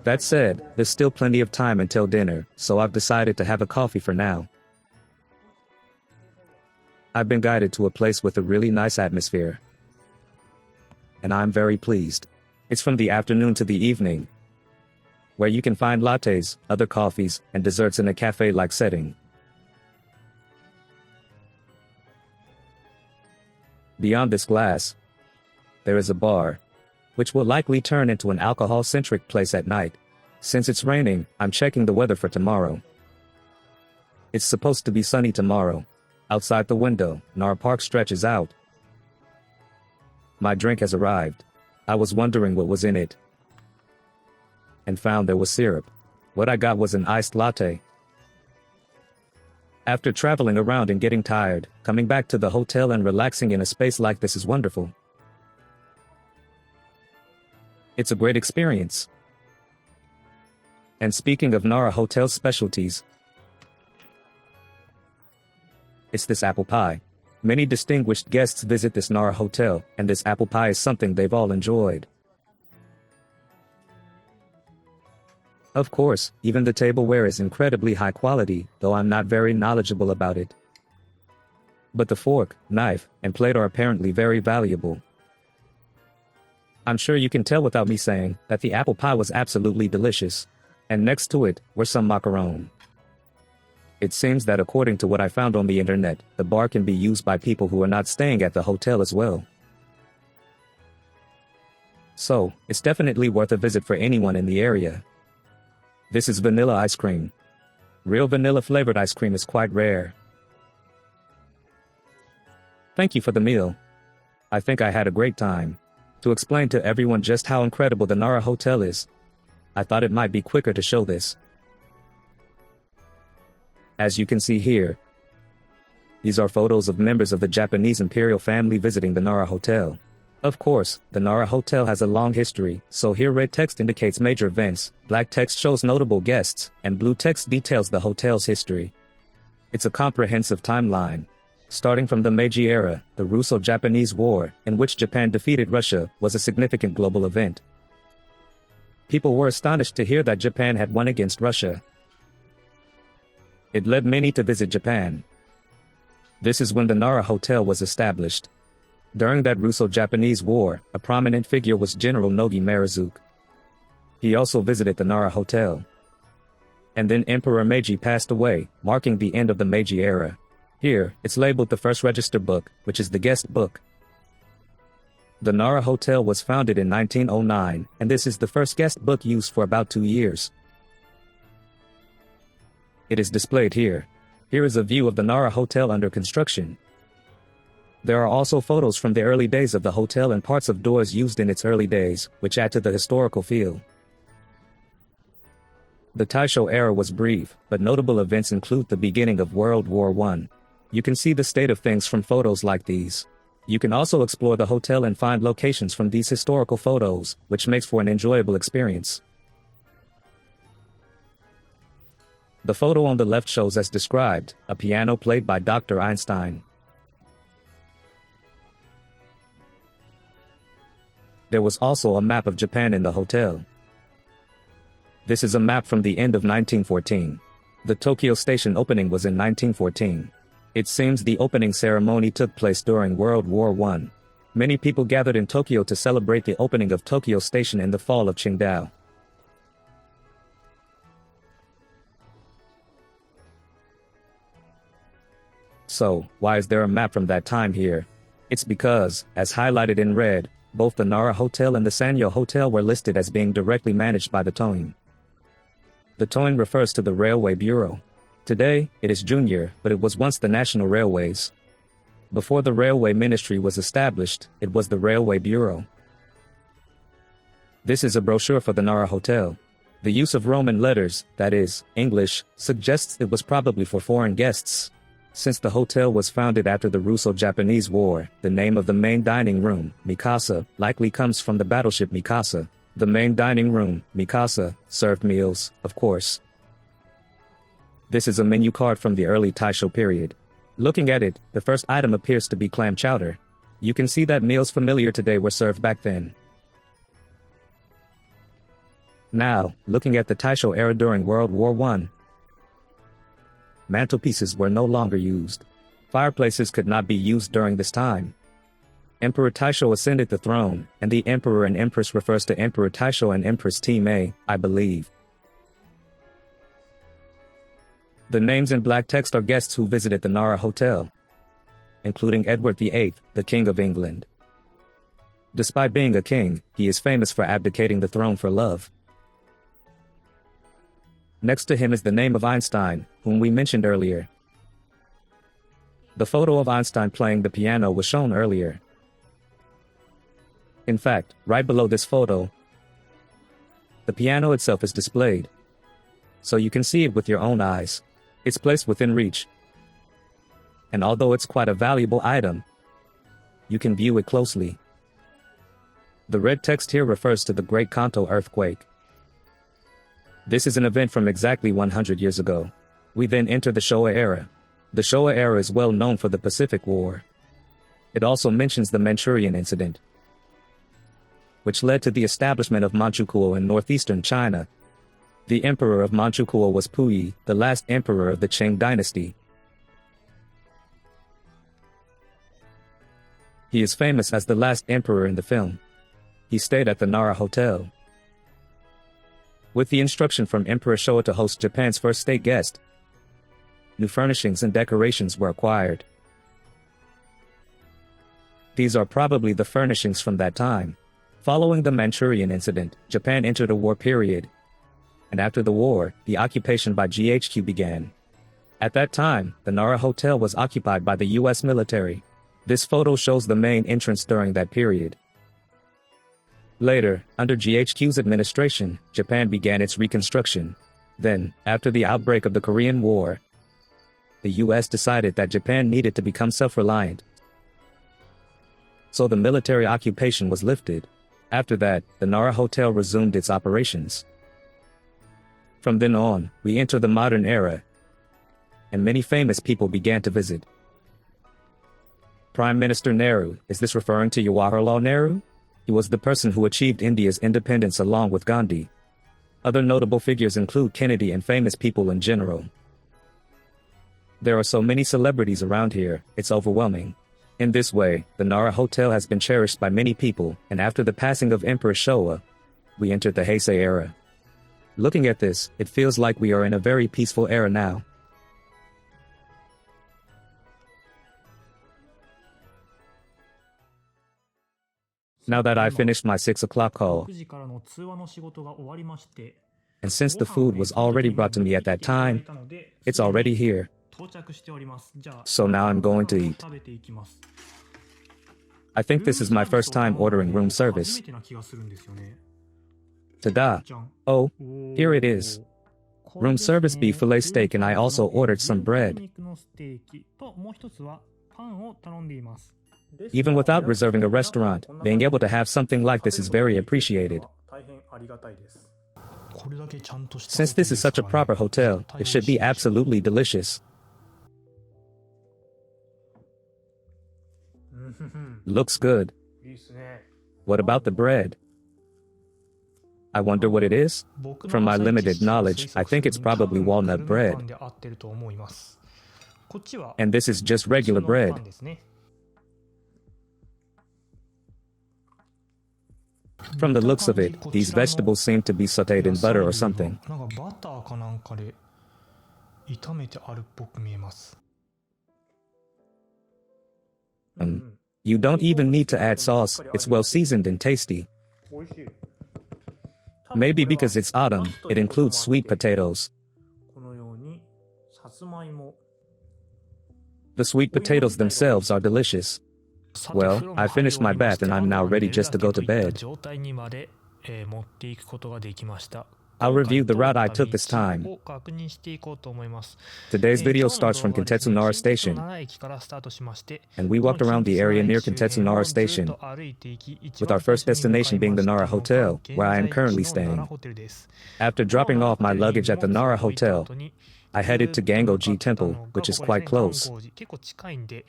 That said, there's still plenty of time until dinner, so I've decided to have a coffee for now. I've been guided to a place with a really nice atmosphere, and I'm very pleased. It's from the afternoon to the evening, where you can find lattes, other coffees, and desserts in a cafe-like setting. Beyond this glass, there is a bar, which will likely turn into an alcohol-centric place at night. Since it's raining, I'm checking the weather for tomorrow. It's supposed to be sunny tomorrow. Outside the window, Nara Park stretches out. My drink has arrived. I was wondering what was in it, and found there was syrup. What I got was an iced latte. After traveling around and getting tired, coming back to the hotel and relaxing in a space like this is wonderful. It's a great experience. And speaking of Nara Hotel's specialties, it's this apple pie. Many distinguished guests visit this Nara hotel, and this apple pie is something they've all enjoyed. Of course, even the tableware is incredibly high quality, though I'm not very knowledgeable about it. But the fork, knife, and plate are apparently very valuable. I'm sure you can tell without me saying that the apple pie was absolutely delicious, and next to it were some macaron. It seems that according to what I found on the internet, the bar can be used by people who are not staying at the hotel as well. So, it's definitely worth a visit for anyone in the area. This is vanilla ice cream. Real vanilla flavored ice cream is quite rare. Thank you for the meal. I think I had a great time. To explain to everyone just how incredible the Nara Hotel is, I thought it might be quicker to show this. As you can see here, these are photos of members of the Japanese imperial family visiting the Nara Hotel. Of course, the Nara Hotel has a long history, so here red text indicates major events, black text shows notable guests, and blue text details the hotel's history. It's a comprehensive timeline. Starting from the Meiji era, the Russo-Japanese War, in which Japan defeated Russia, was a significant global event. People were astonished to hear that Japan had won against Russia. It led many to visit Japan. This is when the Nara Hotel was established. During that Russo-Japanese War, a prominent figure was General Nogi Marizuke. He also visited the Nara Hotel. And then Emperor Meiji passed away, marking the end of the Meiji era. Here, it's labeled the first register book, which is the guest book. The Nara Hotel was founded in 1909, and this is the first guest book used for about 2 years. It is displayed here. Here is a view of the Nara Hotel under construction. There are also photos from the early days of the hotel and parts of doors used in its early days, which add to the historical feel. The Taisho era was brief, but notable events include the beginning of World War I. You can see the state of things from photos like these. You can also explore the hotel and find locations from these historical photos, which makes for an enjoyable experience. The photo on the left shows as described, a piano played by Dr. Einstein. There was also a map of Japan in the hotel. This is a map from the end of 1914. The Tokyo station opening was in 1914. It seems the opening ceremony took place during World War I. Many people gathered in Tokyo to celebrate the opening of Tokyo Station in the fall of Qingdao. So, why is there a map from that time here? It's because, as highlighted in red, both the Nara Hotel and the Sanyo Hotel were listed as being directly managed by the Toin. The Toin refers to the Railway Bureau. Today, it is Junior, but it was once the National Railways. Before the Railway Ministry was established, it was the Railway Bureau. This is a brochure for the Nara Hotel. The use of Roman letters, that is, English, suggests it was probably for foreign guests. Since the hotel was founded after the Russo-Japanese War, the name of the main dining room, Mikasa, likely comes from the battleship Mikasa. The main dining room, Mikasa, served meals, of course. This is a menu card from the early Taisho period. Looking at it, the first item appears to be clam chowder. You can see that meals familiar today were served back then. Now, looking at the Taisho era during World War I, mantelpieces were no longer used. Fireplaces could not be used during this time. Emperor Taisho ascended the throne, and the Emperor and Empress refers to Emperor Taisho and Empress Mei, I believe. The names in black text are guests who visited the Nara Hotel, including Edward VIII, the King of England. Despite being a king, he is famous for abdicating the throne for love. Next to him is the name of Einstein, whom we mentioned earlier. The photo of Einstein playing the piano was shown earlier. In fact, right below this photo, the piano itself is displayed, so you can see it with your own eyes. It's placed within reach, and although it's quite a valuable item, you can view it closely. The red text here refers to the Great Kanto earthquake. This is an event from exactly 100 years ago. We then enter the Showa era. The Showa era is well known for the Pacific War. It also mentions the Manchurian incident, which led to the establishment of Manchukuo in northeastern China. The emperor of Manchukuo was Puyi, the last emperor of the Qing dynasty. He is famous as the last emperor in the film. He stayed at the Nara Hotel. With the instruction from Emperor Showa to host Japan's first state guest, new furnishings and decorations were acquired. These are probably the furnishings from that time. Following the Manchurian incident, Japan entered a war period. And after the war, the occupation by GHQ began. At that time, the Nara Hotel was occupied by the U.S. military. This photo shows the main entrance during that period. Later, under GHQ's administration, Japan began its reconstruction. Then, after the outbreak of the Korean War, the U.S. decided that Japan needed to become self-reliant. So the military occupation was lifted. After that, the Nara Hotel resumed its operations. From then on, we enter the modern era, and many famous people began to visit. Prime Minister Nehru, is this referring to Jawaharlal Nehru? He was the person who achieved India's independence along with Gandhi. Other notable figures include Kennedy and famous people in general. There are so many celebrities around here, it's overwhelming. In this way, the Nara Hotel has been cherished by many people, and after the passing of Emperor Showa, we entered the Heisei era. Looking at this, it feels like we are in a very peaceful era now. Now that I finished my 6 o'clock call, and since the food was already brought to me at that time, it's already here. So now I'm going to eat. I think this is my first time ordering room service. Ta-da! Oh, here it is. Room service beef fillet steak, and I also ordered some bread. Even without reserving a restaurant, being able to have something like this is very appreciated. Since this is such a proper hotel, it should be absolutely delicious. Looks good. What about the bread? I wonder what it is? From my limited knowledge, I think it's probably walnut bread. And this is just regular bread. From the looks of it, these vegetables seem to be sautéed in butter or something. You don't even need to add sauce, it's well seasoned and tasty. Maybe because it's autumn, it includes sweet potatoes. The sweet potatoes themselves are delicious. Well, I finished my bath and I'm now ready just to go to bed. I'll review the route I took this time. Today's video starts from Kintetsu Nara Station, and we walked around the area near Kintetsu Nara Station, with our first destination being the Nara Hotel, where I am currently staying. After dropping off my luggage at the Nara Hotel, I headed to Gangoji Temple, which is quite close.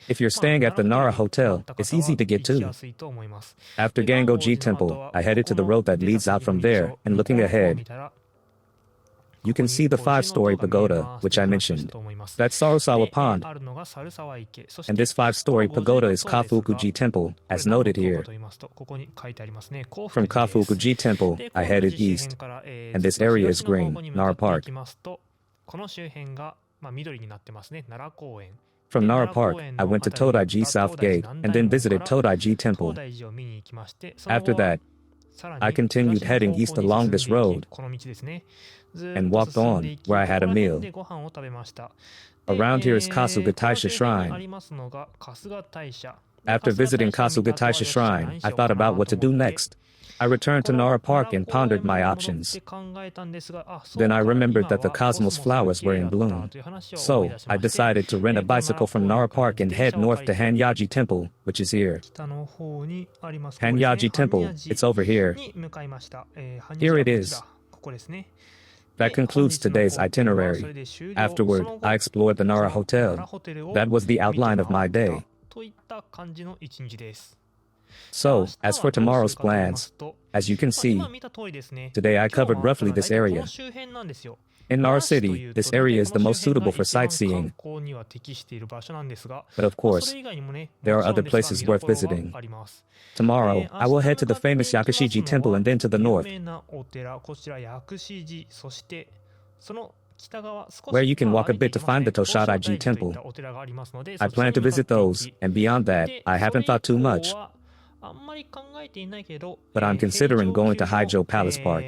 If you're staying at the Nara Hotel, it's easy to get to. After Gangoji Temple, I headed to the road that leads out from there, and looking ahead, you can see the 5-story pagoda, which I mentioned. That's Sarusawa Pond. And this 5-story pagoda is Kafukuji Temple, as noted here. From Kafukuji Temple, I headed east, and this area is green, Nara Park. From Nara Park, I went to Todaiji South Gate and then visited Todaiji Temple. After that, I continued heading east along this road and walked on, where I had a meal. Around here is Kasuga Taisha Shrine. After visiting Kasuga Taisha Shrine, I thought about what to do next. I returned to Nara Park and pondered my options. Then I remembered that the cosmos flowers were in bloom. So, I decided to rent a bicycle from Nara Park and head north to Hanyaji Temple, which is here. Hanyaji Temple, it's over here. Here it is. That concludes today's itinerary. Afterward, I explored the Nara Hotel. That was the outline of my day. So, as for tomorrow's plans, as you can see, today I covered roughly this area. In Nara City, this area is the most suitable for sightseeing. But of course, there are other places worth visiting. Tomorrow, I will head to the famous Yakushiji Temple and then to the north, where you can walk a bit to find the Toshadaiji Temple. I plan to visit those, and beyond that, I haven't thought too much. But I'm considering going to Haijo Palace Park.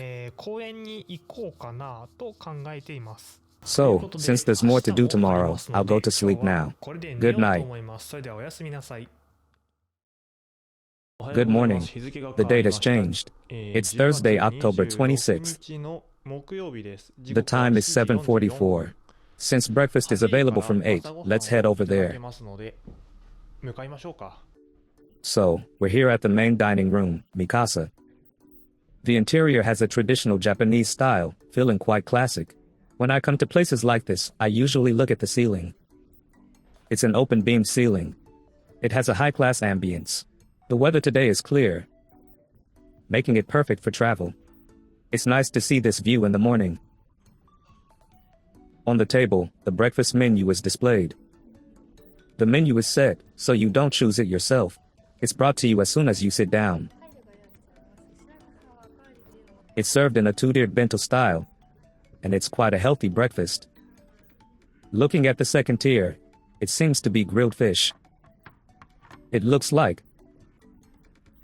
So, since there's more to do tomorrow, I'll go to sleep now. Good night. Good morning. The date has changed. It's Thursday, October 26th. The time is 7:44. Since breakfast is available from 8, let's head over there. So, we're here at the main dining room, Mikasa. The interior has a traditional Japanese style, feeling quite classic. When I come to places like this, I usually look at the ceiling. It's an open beam ceiling. It has a high-class ambience. The weather today is clear, making it perfect for travel. It's nice to see this view in the morning. On the table, the breakfast menu is displayed. The menu is set, so you don't choose it yourself. It's brought to you as soon as you sit down. It's served in a 2-tiered bento style, and it's quite a healthy breakfast. Looking at the second tier, it seems to be grilled fish. It looks like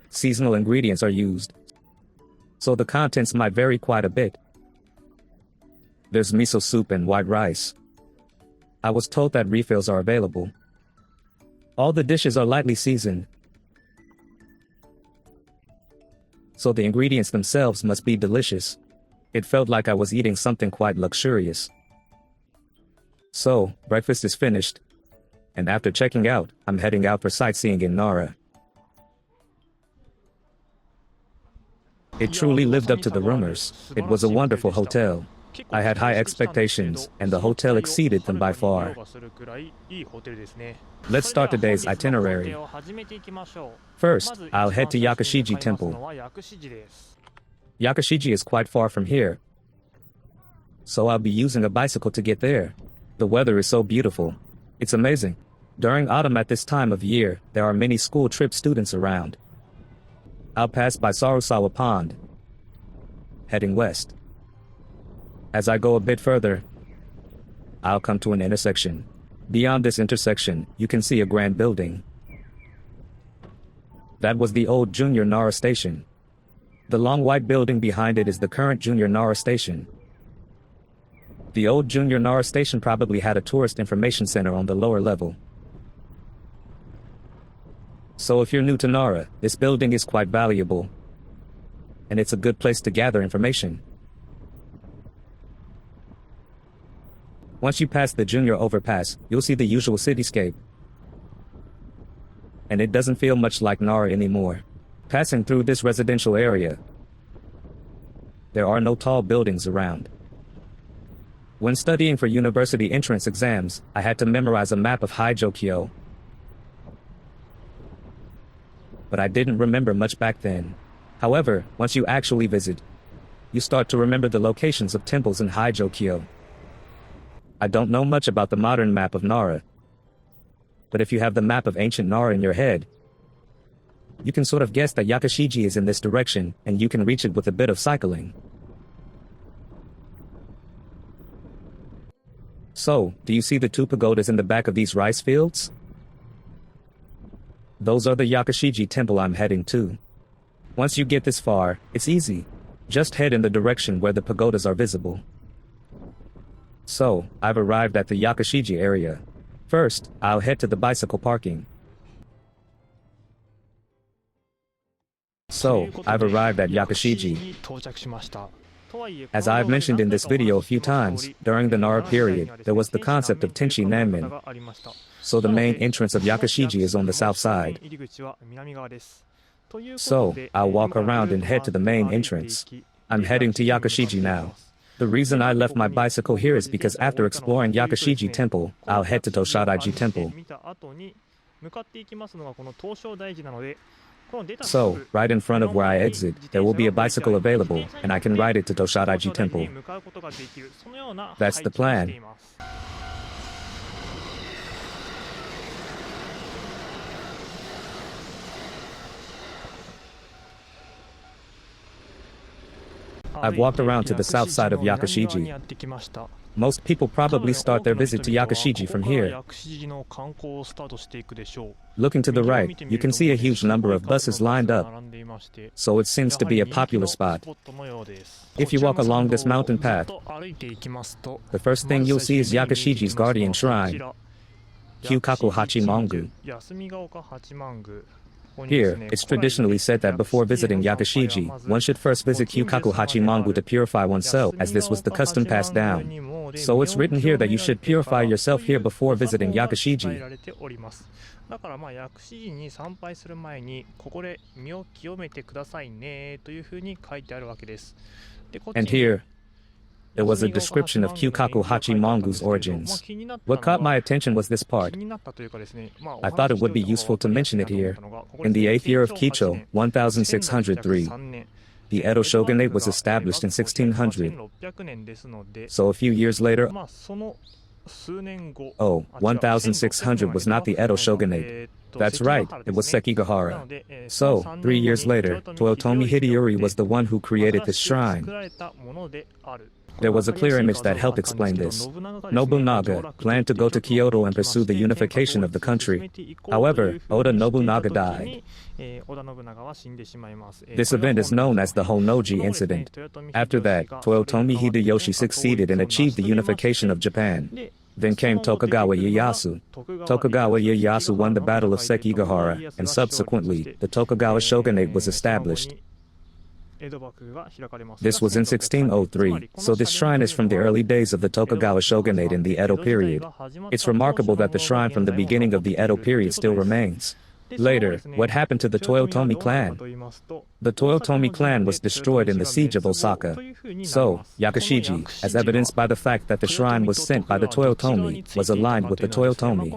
seasonal ingredients are used, so the contents might vary quite a bit. There's miso soup and white rice. I was told that refills are available. All the dishes are lightly seasoned, so the ingredients themselves must be delicious. It felt like I was eating something quite luxurious. So, breakfast is finished, and after checking out, I'm heading out for sightseeing in Nara. It truly lived up to the rumors. It was a wonderful hotel. I had high expectations, and the hotel exceeded them by far. Let's start today's itinerary. First, I'll head to Yakashiji Temple. Yakashiji is quite far from here, so I'll be using a bicycle to get there. The weather is so beautiful. It's amazing. During autumn at this time of year, there are many school trip students around. I'll pass by Sarusawa Pond, heading west. As I go a bit further, I'll come to an intersection. Beyond this intersection, you can see a grand building. That was the old Junior Nara Station. The long white building behind it is the current Junior Nara Station. The old Junior Nara Station probably had a tourist information center on the lower level. So if you're new to Nara, this building is quite valuable, and it's a good place to gather information. Once you pass the Junior Overpass, you'll see the usual cityscape, and it doesn't feel much like Nara anymore. Passing through this residential area, there are no tall buildings around. When studying for university entrance exams, I had to memorize a map of Haijokyo, but I didn't remember much back then. However, once you actually visit, you start to remember the locations of temples in Haijokyo. I don't know much about the modern map of Nara, but if you have the map of ancient Nara in your head, you can sort of guess that Yakashiji is in this direction, and you can reach it with a bit of cycling. So, do you see the two pagodas in the back of these rice fields? Those are the Yakashiji temple I'm heading to. Once you get this far, it's easy. Just head in the direction where the pagodas are visible. So, I've arrived at the Yakashiji area. First, I'll head to the bicycle parking. So, I've arrived at Yakashiji. As I've mentioned in this video a few times, during the Nara period, there was the concept of Tenshi Nanmen. So the main entrance of Yakashiji is on the south side. So, I'll walk around and head to the main entrance. I'm heading to Yakashiji now. The reason I left my bicycle here is because after exploring Yakashiji Temple, I'll head to Toshadaiji Temple. So, right in front of where I exit, there will be a bicycle available, and I can ride it to Toshadaiji Temple. That's the plan. I've walked around to the south side of Yakashiji. Most people probably start their visit to Yakashiji from here. Looking to the right, you can see a huge number of buses lined up, so it seems to be a popular spot. If you walk along this mountain path, the first thing you'll see is Yakashiji's guardian shrine, Kyukaku Hachimangu. Here, it's traditionally said that before visiting Yakashiji, one should first visit Kyukaku Hachimangu to purify oneself, as this was the custom passed down. So it's written here that you should purify yourself here before visiting Yakashiji. And here, there was a description of Kyukaku Hachimangu's origins. What caught my attention was this part. I thought it would be useful to mention it here. In the 8th year of Kicho, 1603, the Edo shogunate was established in 1600. So a few years later, 1600 was not the Edo shogunate. That's right, it was Sekigahara. So, 3 years later, Toyotomi Hideyoshi was the one who created this shrine. There was a clear image that helped explain this. Nobunaga planned to go to Kyoto and pursue the unification of the country. However, Oda Nobunaga died. This event is known as the Honnoji incident. After that, Toyotomi Hideyoshi succeeded and achieved the unification of Japan. Then came Tokugawa Ieyasu. Tokugawa Ieyasu won the Battle of Sekigahara, and subsequently, the Tokugawa shogunate was established. This was in 1603, so this shrine is from the early days of the Tokugawa shogunate in the Edo period. It's remarkable that the shrine from the beginning of the Edo period still remains. Later, what happened to the Toyotomi clan? The Toyotomi clan was destroyed in the siege of Osaka. So, Yakushiji, as evidenced by the fact that the shrine was sent by the Toyotomi, was aligned with the Toyotomi.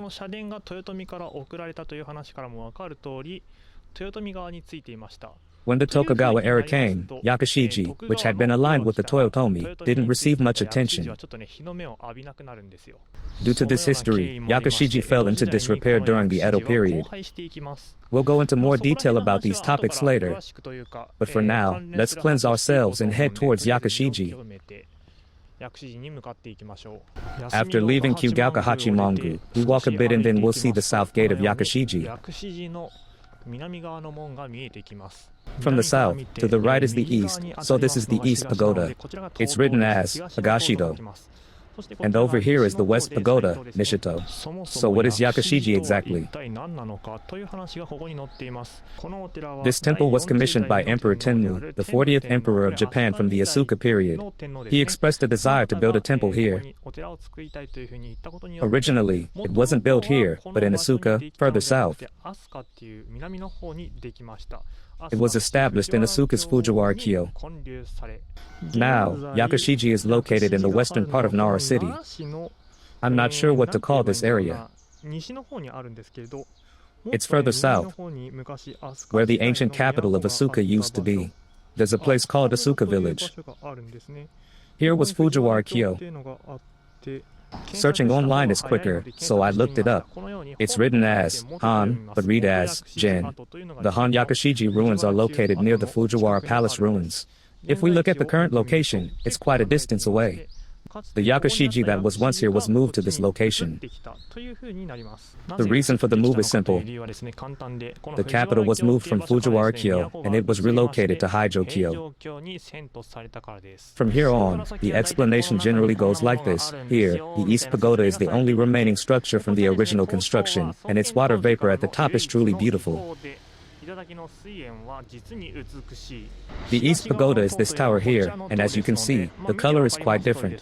When the Tokugawa era came, Yakushiji, which had been aligned with the Toyotomi, didn't receive much attention. Due to this history, Yakushiji fell into disrepair during the Edo period. We'll go into more detail about these topics later. But for now, let's cleanse ourselves and head towards Yakushiji. After leaving Kyugaoka Hachimangu, we walk a bit and then we'll see the south gate of Yakushiji. From the south, to the right is the east, so this is the East Pagoda. It's written as Higashido. And over here is the West Pagoda, Nishito. So what is Yakushiji exactly? This temple was commissioned by Emperor Tenmu, the 40th emperor of Japan from the Asuka period. He expressed a desire to build a temple here. Originally, it wasn't built here, but in Asuka, further south. It was established in Asuka's Fujiwara-kyo. Now, Yakushiji is located in the western part of Nara city. I'm not sure what to call this area. It's further south, where the ancient capital of Asuka used to be. There's a place called Asuka Village. Here was Fujiwara-kyo. Searching online is quicker, so I looked it up. It's written as Han, but read as Jin. The Han Yakushiji ruins are located near the Fujiwara Palace ruins. If we look at the current location, it's quite a distance away. The Yakushiji that was once here was moved to this location. The reason for the move is simple. The capital was moved from Fujiwara-kyo, and it was relocated to Heijo-kyo. From here on, the explanation generally goes like this. Here, the East Pagoda is the only remaining structure from the original construction, and its water vapor at the top is truly beautiful. The East Pagoda is this tower here, and as you can see, the color is quite different.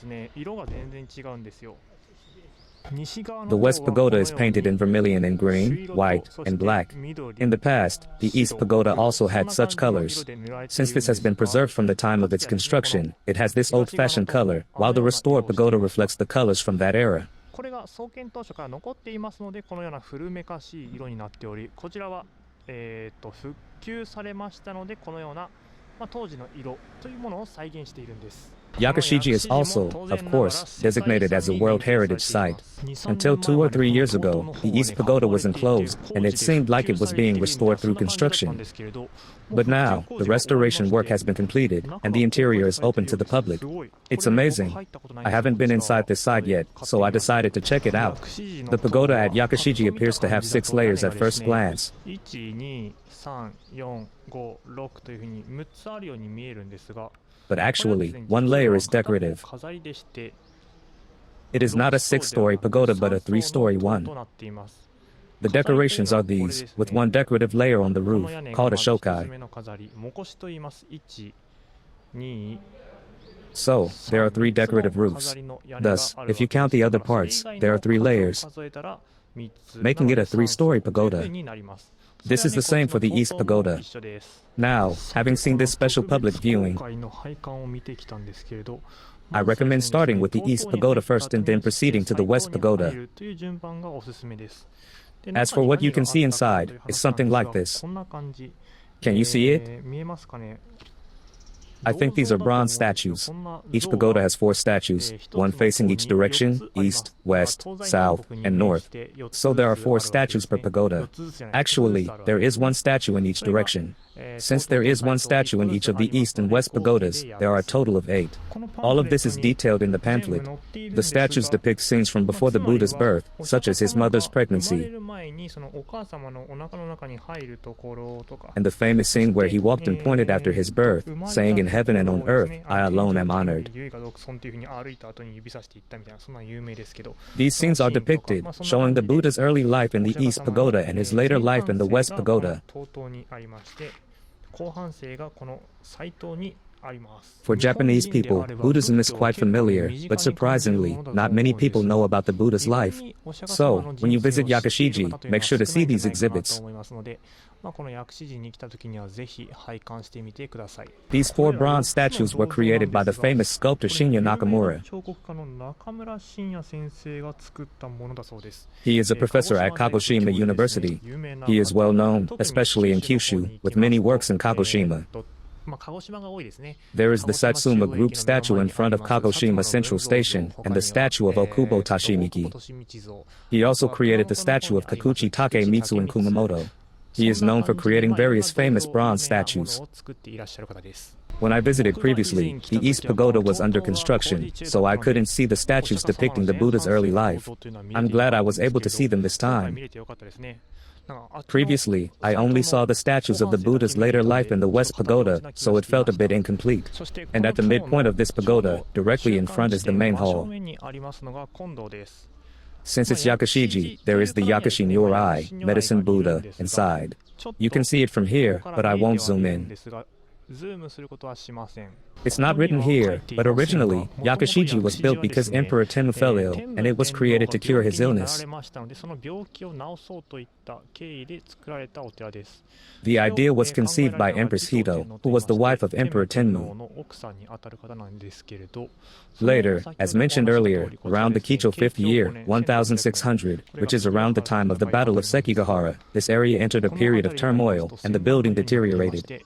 The West Pagoda is painted in vermilion and green, white, and black. In the past, the East Pagoda also had such colors. Since this has been preserved from the time of its construction, it has this old-fashioned color, while the restored pagoda reflects the colors from that era. Yakushiji is also, of course, designated as a World Heritage Site. Until 2 or 3 years ago, the East Pagoda was enclosed, and it seemed like it was being restored through construction. But now, the restoration work has been completed, and the interior is open to the public. It's amazing. I haven't been inside this site yet, so I decided to check it out. The pagoda at Yakushiji appears to have 6 layers at first glance. But actually, 1 layer is decorative. It is not a 6-story pagoda but a 3-story one. The decorations are these, with 1 decorative layer on the roof, called a shokai. So, there are 3 decorative roofs. Thus, if you count the other parts, there are 3 layers, making it a 3-story pagoda. This is the same for the East Pagoda. Now, having seen this special public viewing, I recommend starting with the East Pagoda first and then proceeding to the West Pagoda. As for what you can see inside, it's something like this. Can you see it? I think these are bronze statues. Each pagoda has 4 statues, 1 facing each direction, east, west, south, and north. So there are 4 statues per pagoda. Actually, there is 1 statue in each direction. Since there is 1 statue in each of the east and west pagodas, there are a total of 8. All of this is detailed in the pamphlet. The statues depict scenes from before the Buddha's birth, such as his mother's pregnancy, and the famous scene where he walked and pointed after his birth, saying, "In heaven and on earth, I alone am honored." These scenes are depicted, showing the Buddha's early life in the East Pagoda and his later life in the West Pagoda. For Japanese people, Buddhism is quite familiar, but surprisingly, not many people know about the Buddha's life. So, when you visit Yakashiji, make sure to see these exhibits. These 4 bronze statues were created by the famous sculptor Shinya Nakamura. He is a professor at Kagoshima University. He is well known, especially in Kyushu, with many works in Kagoshima. There is the Satsuma Group statue in front of Kagoshima Central Station and the statue of Okubo Tashimiki. He also created the statue of Kakuchi Takemitsu in Kumamoto. He is known for creating various famous bronze statues. When I visited previously, the East Pagoda was under construction, so I couldn't see the statues depicting the Buddha's early life. I'm glad I was able to see them this time. Previously, I only saw the statues of the Buddha's later life in the West Pagoda, so it felt a bit incomplete. And at the midpoint of this pagoda, directly in front is the main hall. Since it's Yakashiji, there is the Yakashi Nyorai, Medicine Buddha, inside. You can see it from here, but I won't zoom in. It's not written here, but originally, Yakashiji was built because Emperor Tenmu fell ill, and it was created to cure his illness. The idea was conceived by Empress Hito, who was the wife of Emperor Tenmu. Later, as mentioned earlier, around the Kicho 5th year, 1600, which is around the time of the Battle of Sekigahara, this area entered a period of turmoil, and the building deteriorated.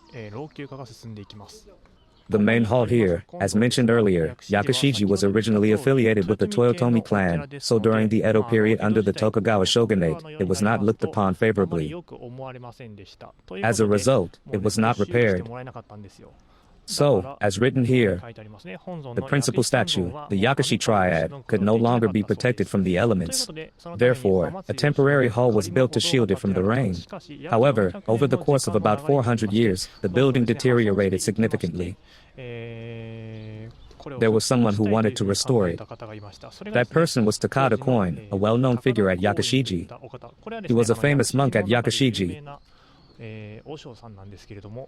The main hall here, as mentioned earlier, Yakashiji was originally affiliated with the Toyotomi clan, so during the Edo period under the Tokugawa shogunate, it was not looked upon favorably. As a result, it was not repaired. So, as written here, the principal statue, the Yakashi triad, could no longer be protected from the elements. Therefore, a temporary hall was built to shield it from the rain. However, over the course of about 400 years, the building deteriorated significantly. There was someone who wanted to restore it. That person was Takada Koin, a well-known figure at Yakashiji. He was a famous monk at Yakashiji,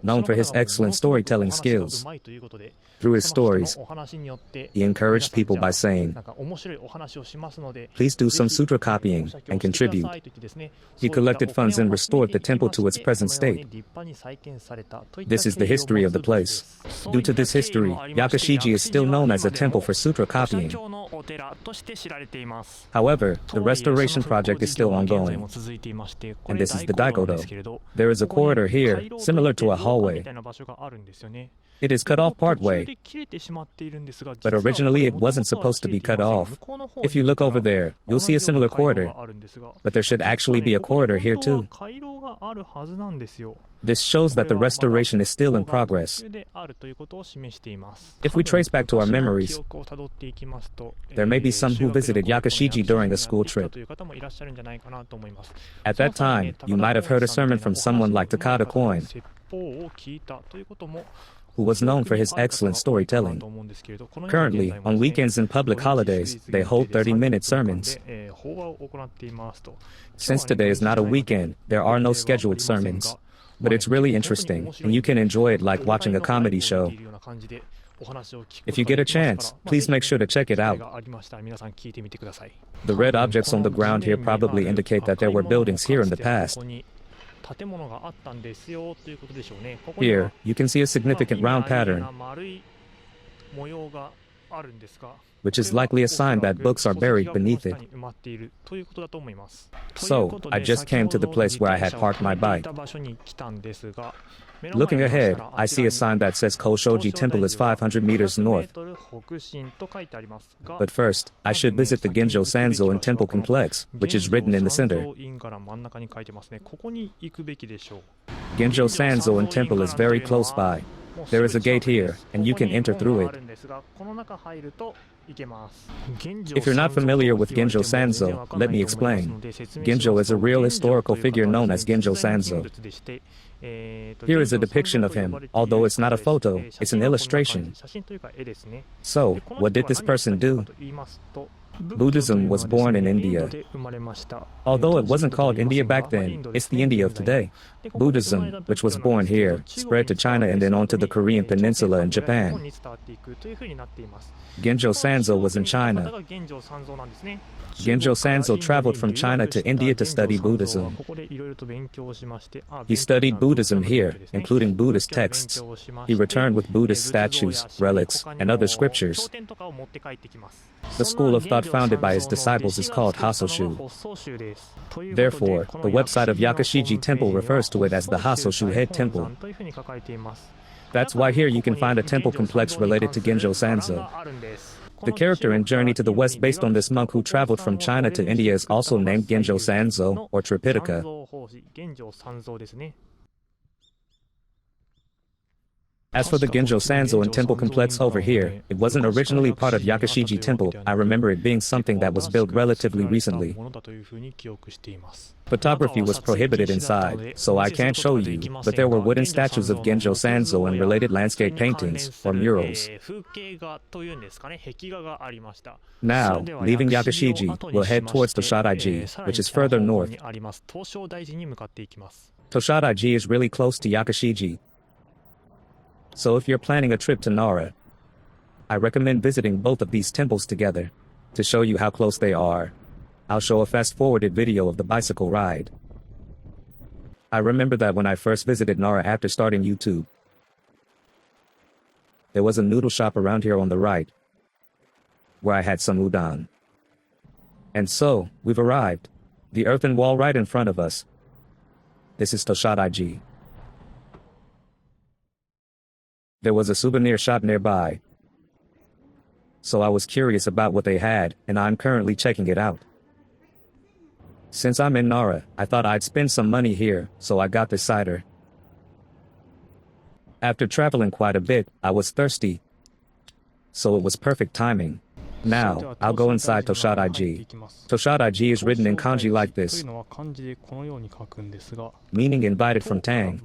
known for his excellent storytelling skills. Through his stories, he encouraged people by saying, "Please do some sutra copying and contribute." He collected funds and restored the temple to its present state. This is the history of the place. Due to this history, Yakashiji is still known as a temple for sutra copying. However, the restoration project is still ongoing. And this is the Daikodo. There is a corridor here, similar to a hallway. It is cut off partway, but originally it wasn't supposed to be cut off. If you look over there, you'll see a similar corridor, but there should actually be a corridor here too. This shows that the restoration is still in progress. If we trace back to our memories, there may be some who visited Yakashiji during a school trip. At that time, you might have heard a sermon from someone like Takada Koin, who was known for his excellent storytelling. Currently, on weekends and public holidays, they hold 30-minute sermons. Since today is not a weekend, there are no scheduled sermons. But it's really interesting, and you can enjoy it like watching a comedy show. If you get a chance, please make sure to check it out. The red objects on the ground here probably indicate that there were buildings here in the past. Here, you can see a significant round pattern, which is likely a sign that books are buried beneath it. So, I just came to the place where I had parked my bike. Looking ahead, I see a sign that says Koshoji Temple is 500 meters north. But first, I should visit the Genjo Sanzo and Temple Complex, which is written in the center. Genjo Sanzo and Temple is very close by. There is a gate here, and you can enter through it. If you're not familiar with Genjo Sanzo, let me explain. Genjo is a real historical figure known as Genjo Sanzo. Here is a depiction of him, although it's not a photo, it's an illustration. So, what did this person do? Buddhism was born in India. Although it wasn't called India back then, it's the India of today. Buddhism, which was born here, spread to China and then onto the Korean peninsula and Japan. Genjo Sanzo was in China. Genjo Sanzo traveled from China to India to study Buddhism. He studied Buddhism here, including Buddhist texts. He returned with Buddhist statues, relics, and other scriptures. The school of thought founded by his disciples is called Hasoshu. Therefore, the website of Yakashiji Temple refers to it as the Hasoshu Head Temple. That's why here you can find a temple complex related to Genjo Sanzo. The character in Journey to the West based on this monk who traveled from China to India is also named Genjo Sanzo or Tripitaka. As for the Genjo Sanzo and temple complex over here, it wasn't originally part of Yakashiji Temple. I remember it being something that was built relatively recently. Photography was prohibited inside, so I can't show you, but there were wooden statues of Genjo Sanzo and related landscape paintings, or murals. Now, leaving Yakashiji, we'll head towards Toshadaiji, which is further north. Toshadaiji is really close to Yakashiji. So if you're planning a trip to Nara, I recommend visiting both of these temples together. To show you how close they are, I'll show a fast-forwarded video of the bicycle ride. I remember that when I first visited Nara after starting YouTube, there was a noodle shop around here on the right, where I had some udon. And so, we've arrived. The earthen wall right in front of us. This is Toshadaiji. There was a souvenir shop nearby, so I was curious about what they had, and I'm currently checking it out. Since I'm in Nara, I thought I'd spend some money here, so I got this cider. After traveling quite a bit, I was thirsty, so it was perfect timing. Now, I'll go inside Toshadaiji. Toshadaiji is written in kanji like this, meaning invited from Tang.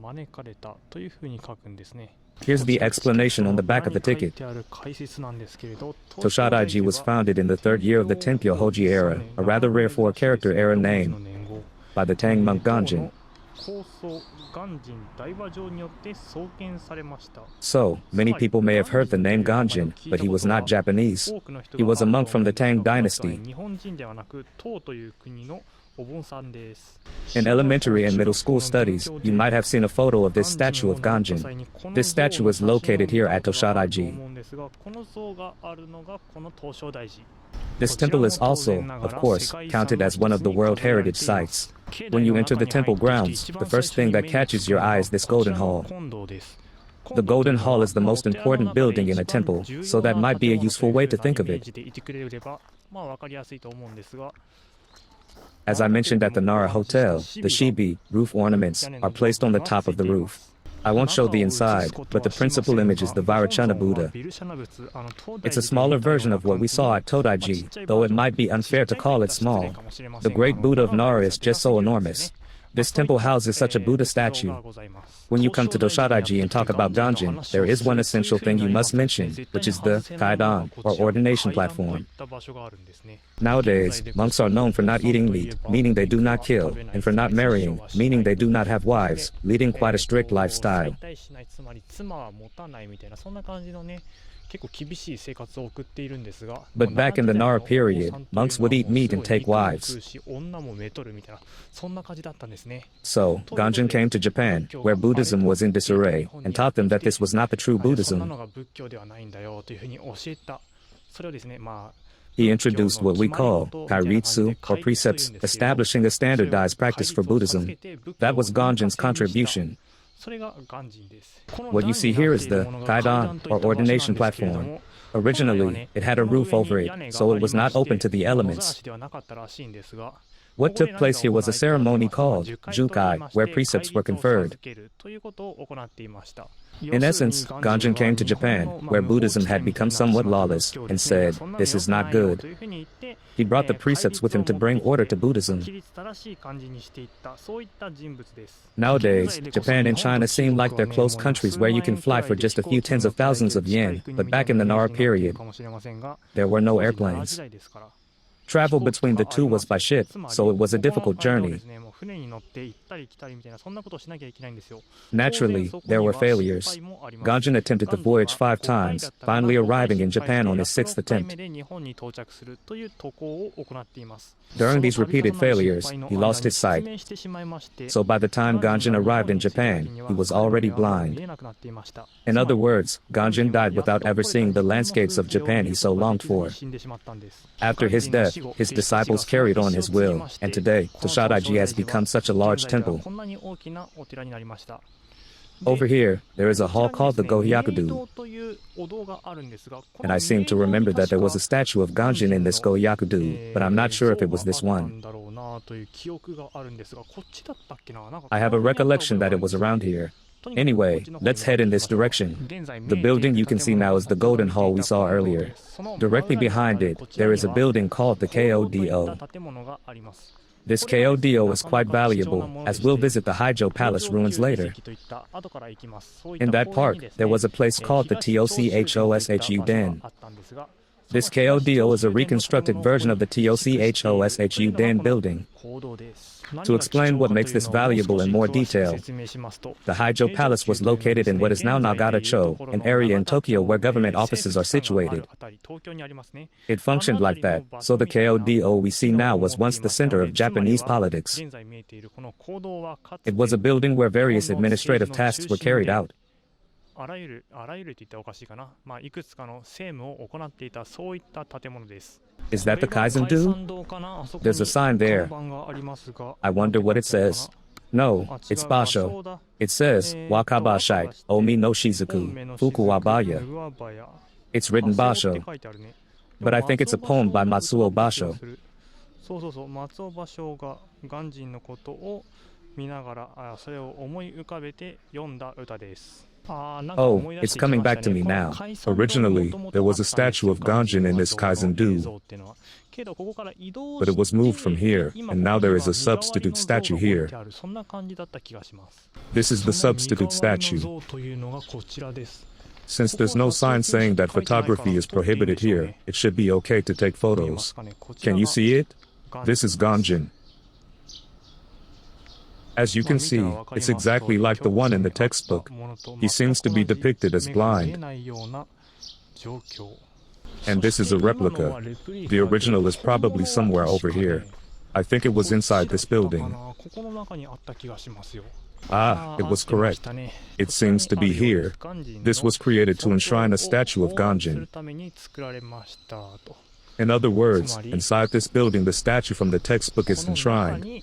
Here's the explanation on the back of the ticket. Toshadaiji was founded in the 3rd year of the Tenkyo Hoji era, a rather rare four-character era name, by the Tang monk Ganjin. So, many people may have heard the name Ganjin, but he was not Japanese. He was a monk from the Tang dynasty. In elementary and middle school studies, you might have seen a photo of this statue of Ganjin. This statue is located here at Toshadaiji. This temple is also, of course, counted as one of the World Heritage Sites. When you enter the temple grounds, the first thing that catches your eye is this golden hall. The golden hall is the most important building in a temple, so that might be a useful way to think of it. As I mentioned at the Nara Hotel, the shibi, roof ornaments, are placed on the top of the roof. I won't show the inside, but the principal image is the Vairocana Buddha. It's a smaller version of what we saw at Todaiji, though it might be unfair to call it small. The great Buddha of Nara is just so enormous. This temple houses such a Buddha statue. When you come to Toshadaiji and talk about Ganjin, there is one essential thing you must mention, which is the kaidan, or ordination platform. Nowadays, monks are known for not eating meat, meaning they do not kill, and for not marrying, meaning they do not have wives, leading quite a strict lifestyle. But back in the Nara period, monks would eat meat and take wives. So, Ganjin came to Japan, where Buddhism was in disarray, and taught them that this was not the true Buddhism. He introduced what we call kairitsu, or precepts, establishing a standardized practice for Buddhism. That was Ganjin's contribution. What you see here is the kaidan, or ordination platform. Originally, it had a roof over it, so it was not open to the elements. What took place here was a ceremony called jukai, where precepts were conferred. In essence, Ganjin came to Japan, where Buddhism had become somewhat lawless, and said, "This is not good." He brought the precepts with him to bring order to Buddhism. Nowadays, Japan and China seem like they're close countries where you can fly for just a few tens of thousands of yen, but back in the Nara period, there were no airplanes. Travel between the two was by ship, so it was a difficult journey. Naturally, there were failures. Ganjin attempted the voyage 5 times, finally arriving in Japan on his 6th attempt. During these repeated failures, he lost his sight. So by the time Ganjin arrived in Japan, he was already blind. In other words, Ganjin died without ever seeing the landscapes of Japan he so longed for. After his death, his disciples carried on his will, and today, Toshadaiji has become such a large temple. Over here, there is a hall called the Gohyakudo, and I seem to remember that there was a statue of Ganjin in this Gohyakudo, but I'm not sure if it was this one. I have a recollection that it was around here. Anyway, let's head in this direction. The building you can see now is the Golden Hall we saw earlier. Directly behind it, there is a building called the Kodo. This Kodo is quite valuable, as we'll visit the Haijo Palace ruins later. In that park, there was a place called the Tochoshu Den. This Kodo is a reconstructed version of the Tochoshu Den building. To explain what makes this valuable in more detail, the Haijo Palace was located in what is now Nagara-cho, an area in Tokyo where government offices are situated. It functioned like that, so the Kodo we see now was once the center of Japanese politics. It was a building where various administrative tasks were carried out. Is that the Kaizen-do? There's a sign there. I wonder what it says. No, it's Basho. It says, Wakabashite, Omi no Shizuku, Fukuwabaya. It's written Basho. But I think it's a poem by Matsuo Basho. Oh, it's coming back to me now. Originally, there was a statue of Ganjin in this Kaizen-do, but it was moved from here, and now there is a substitute statue here. This is the substitute statue. Since there's no sign saying that photography is prohibited here, it should be okay to take photos. Can you see it? This is Ganjin. As you can see, it's exactly like the one in the textbook. He seems to be depicted as blind. And this is a replica. The original is probably somewhere over here. I think it was inside this building. Ah, it was correct. It seems to be here. This was created to enshrine a statue of Ganjin. In other words, inside this building the statue from the textbook is enshrined.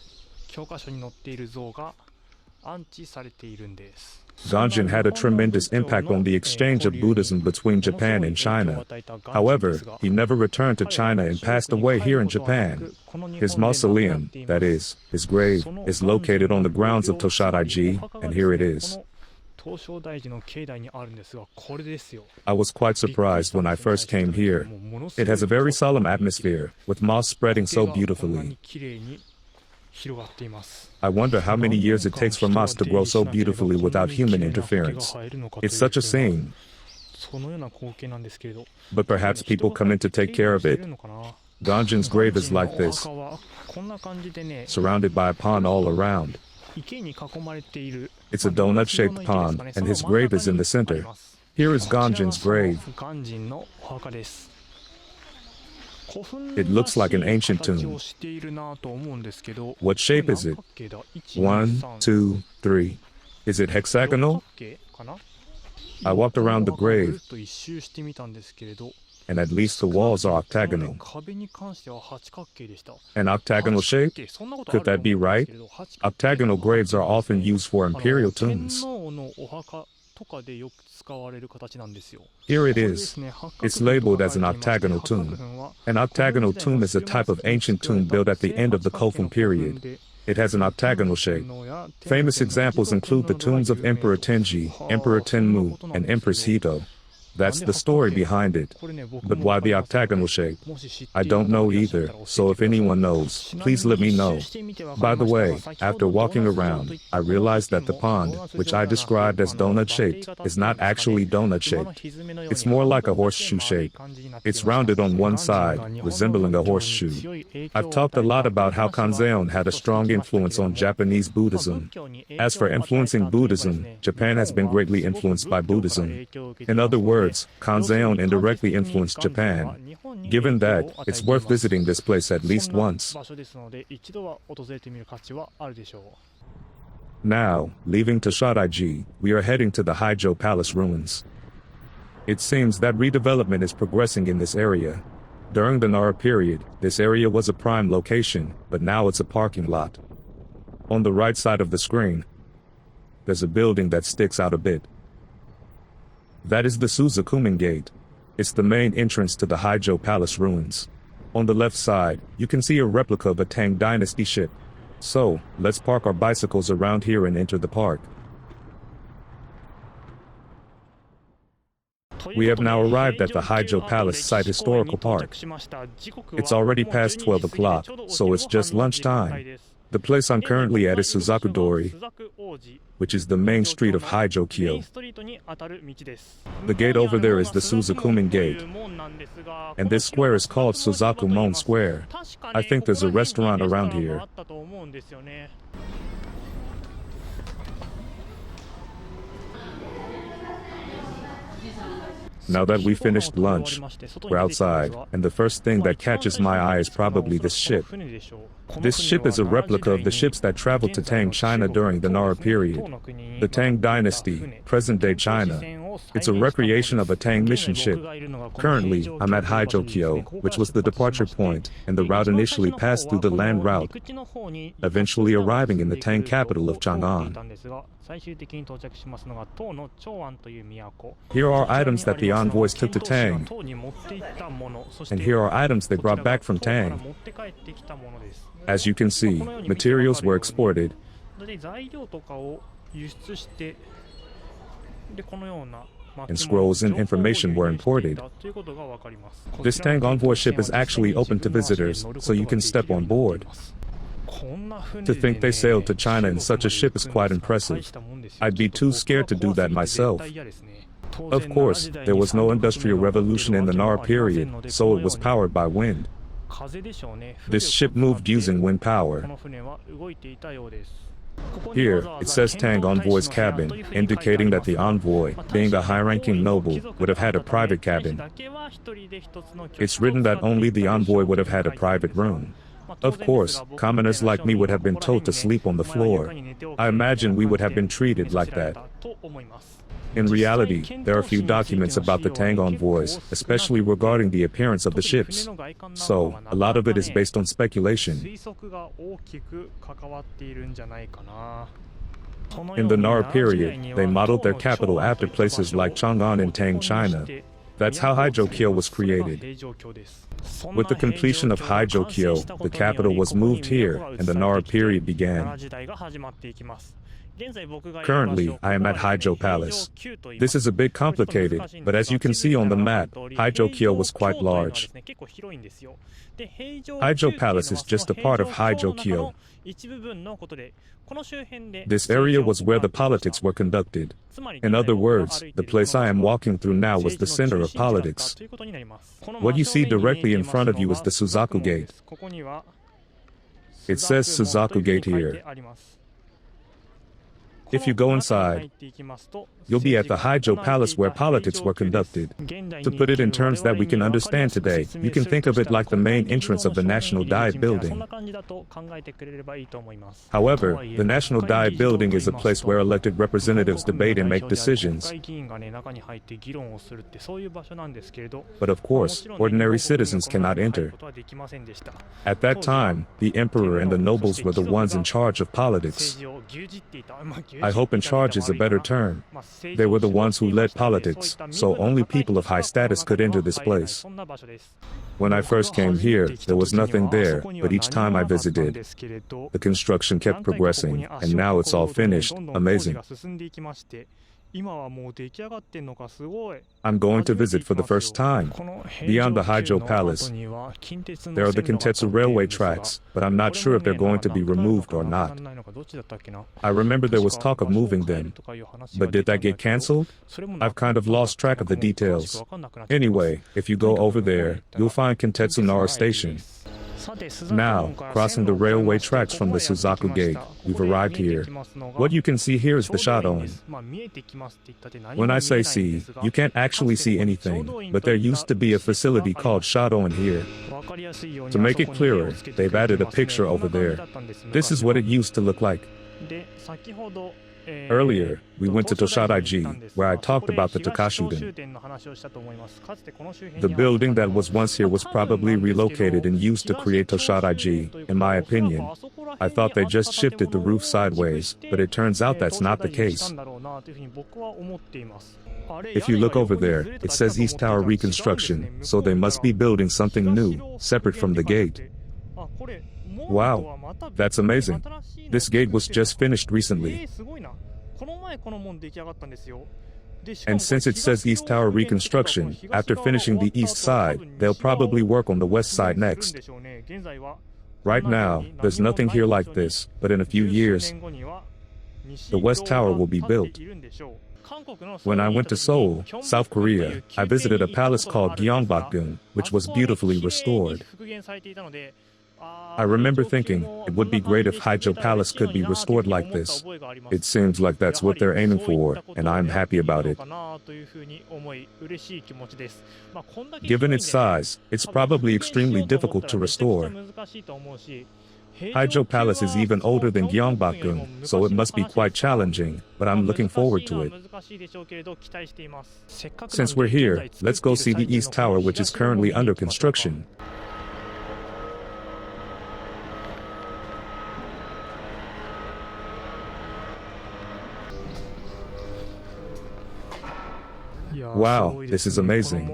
Ganjin had a tremendous impact on the exchange of Buddhism between Japan and China. However, he never returned to China and passed away here in Japan. His mausoleum, that is, his grave, is located on the grounds of Toshadaiji, and here it is. I was quite surprised when I first came here. It has a very solemn atmosphere, with moss spreading so beautifully. I wonder how many years it takes for moss to grow so beautifully without human interference. It's such a scene. But perhaps people come in to take care of it. Ganjin's grave is like this, surrounded by a pond all around. It's a donut-shaped pond, and his grave is in the center. Here is Ganjin's grave. It looks like an ancient tomb. What shape is it? 1, 2, 3. Is it hexagonal? I walked around the grave, and at least the walls are octagonal. An octagonal shape? Could that be right? Octagonal graves are often used for imperial tombs. Here it is. It's labeled as an octagonal tomb. An octagonal tomb is a type of ancient tomb built at the end of the Kofun period. It has an octagonal shape. Famous examples include the tombs of Emperor Tenji, Emperor Tenmu, and Empress Hito. That's the story behind it. But why the octagonal shape? I don't know either, so if anyone knows, please let me know. By the way, after walking around, I realized that the pond, which I described as donut-shaped, is not actually donut-shaped. It's more like a horseshoe shape. It's rounded on one side, resembling a horseshoe. I've talked a lot about how Kanzeon had a strong influence on Japanese Buddhism. As for influencing Buddhism, Japan has been greatly influenced by Buddhism. In other words, Kanzeon indirectly influenced Japan. Given that, it's worth visiting this place at least once. Now, leaving Toshadaiji, we are heading to the Haijo Palace ruins. It seems that redevelopment is progressing in this area. During the Nara period, this area was a prime location, but now it's a parking lot. On the right side of the screen, there's a building that sticks out a bit. That is the Suzakumin Gate. It's the main entrance to the Haijo Palace ruins. On the left side, you can see a replica of a Tang Dynasty ship. So, let's park our bicycles around here and enter the park. We have now arrived at the Haijo Palace Site Historical Park. It's already past 12 o'clock, so it's just lunchtime. The place I'm currently at is Suzakudori, which is the main street of Haijo-kyo. The gate over there is the Suzakumin Gate, and this square is called Suzakumon Square. I think there's a restaurant around here. Now that we finished lunch, we're outside, and the first thing that catches my eye is probably this ship. This ship is a replica of the ships that traveled to Tang China during the Nara period. The Tang Dynasty, present-day China. It's a recreation of a Tang mission ship. Currently, I'm at Haijo-kyo, which was the departure point, and the route initially passed through the land route, eventually arriving in the Tang capital of Chang'an. Here are items that the envoys took to Tang, and here are items they brought back from Tang. As you can see, materials were exported, and scrolls and information were imported. This Tang envoy ship is actually open to visitors, so you can step on board. To think they sailed to China in such a ship is quite impressive. I'd be too scared to do that myself. Of course, there was no industrial revolution in the Nara period, so it was powered by wind. This ship moved using wind power. Here, it says Tang Envoy's cabin, indicating that the envoy, being a high-ranking noble, would have had a private cabin. It's written that only the envoy would have had a private room. Of course, commoners like me would have been told to sleep on the floor. I imagine we would have been treated like that. In reality, there are few documents about the Tang envoys, especially regarding the appearance of the ships. So, a lot of it is based on speculation. In the Nara period, they modeled their capital after places like Chang'an in Tang China. That's how Haijo-kyo was created. With the completion of Haijo-kyo, the capital was moved here, and the Nara period began. Currently, I am at Haijo Palace. This is a bit complicated, but as you can see on the map, Haijo-kyo was quite large. Haijo Palace is just a part of Haijo-kyo. This area was where the politics were conducted. In other words, the place I am walking through now was the center of politics. What you see directly in front of you is the Suzaku Gate. It says Suzaku Gate here. If you go inside, you'll be at the Haijo Palace where politics were conducted. To put it in terms that we can understand today, you can think of it like the main entrance of the National Diet Building. However, the National Diet Building is a place where elected representatives debate and make decisions. But of course, ordinary citizens cannot enter. At that time, the emperor and the nobles were the ones in charge of politics. I hope in charge is a better term. They were the ones who led politics, so only people of high status could enter this place. When I first came here, there was nothing there, but each time I visited, the construction kept progressing, and now it's all finished. Amazing. I'm going to visit for the first time. Beyond the Haijo Palace, there are the Kintetsu railway tracks, but I'm not sure if they're going to be removed or not. I remember there was talk of moving them, but did that get cancelled? I've kind of lost track of the details. Anyway, if you go over there, you'll find Kintetsu Nara Station. Now, crossing the railway tracks from the Suzaku Gate, we've arrived here. What you can see here is the Shodoin. When I say see, you can't actually see anything, but there used to be a facility called Shodoin here. To make it clearer, they've added a picture over there. This is what it used to look like. Earlier, we went to Toshadaiji, where I talked about the Takashuden. The building that was once here was probably relocated and used to create Toshadaiji, in my opinion. I thought they just shifted the roof sideways, but it turns out that's not the case. If you look over there, it says East Tower Reconstruction, so they must be building something new, separate from the gate. Wow, that's amazing. This gate was just finished recently. And since it says East Tower Reconstruction, after finishing the east side, they'll probably work on the west side next. Right now, there's nothing here like this, but in a few years, the West Tower will be built. When I went to Seoul, South Korea, I visited a palace called Gyeongbokgung, which was beautifully restored. I remember thinking, it would be great if Haijo Palace could be restored like this. It seems like that's what they're aiming for, and I'm happy about it. Given its size, it's probably extremely difficult to restore. Haijo Palace is even older than Gyeongbokgung, so it must be quite challenging, but I'm looking forward to it. Since we're here, let's go see the East Tower, which is currently under construction. Wow, this is amazing.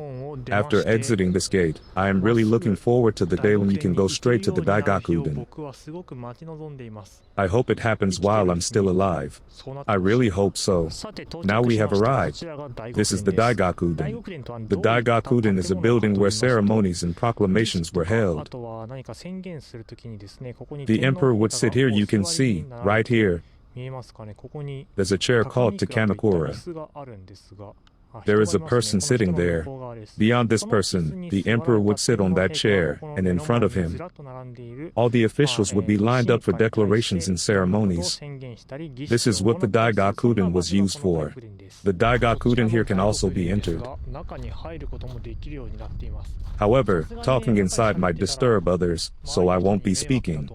After exiting this gate, I am really looking forward to the day when you can go straight to the Daigakuden. I hope it happens while I'm still alive. I really hope so. Now we have arrived. This is the Daigakuden. The Daigakuden is a building where ceremonies and proclamations were held. The emperor would sit here, you can see, right here. There's a chair called Takamikura. There is a person sitting there. Beyond this person, the emperor would sit on that chair, and in front of him, all the officials would be lined up for declarations and ceremonies. This is what the Daigakuden was used for. The Daigakuden here can also be entered. However, talking inside might disturb others, so I won't be speaking.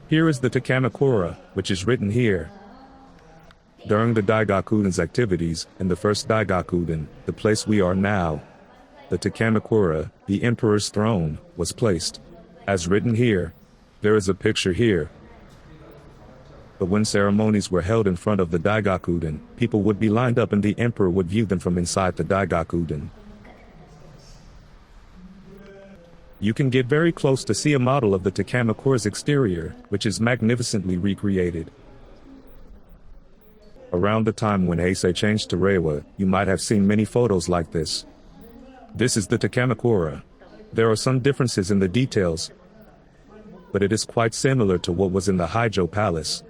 Here is the Takamikura, which is written here. During the Daigakuden's activities, in the first Daigakuden, the place we are now, the Takamikura, the emperor's throne, was placed. As written here, there is a picture here. But when ceremonies were held in front of the Daigakuden, people would be lined up and the emperor would view them from inside the Daigakuden. You can get very close to see a model of the Takamikura's exterior, which is magnificently recreated. Around the time when Heisei changed to Reiwa, you might have seen many photos like this. This is the Takamikura. There are some differences in the details, but it is quite similar to what was in the Haijo Palace.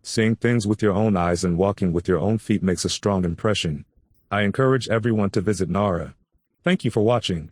Seeing things with your own eyes and walking with your own feet makes a strong impression. I encourage everyone to visit Nara. Thank you for watching.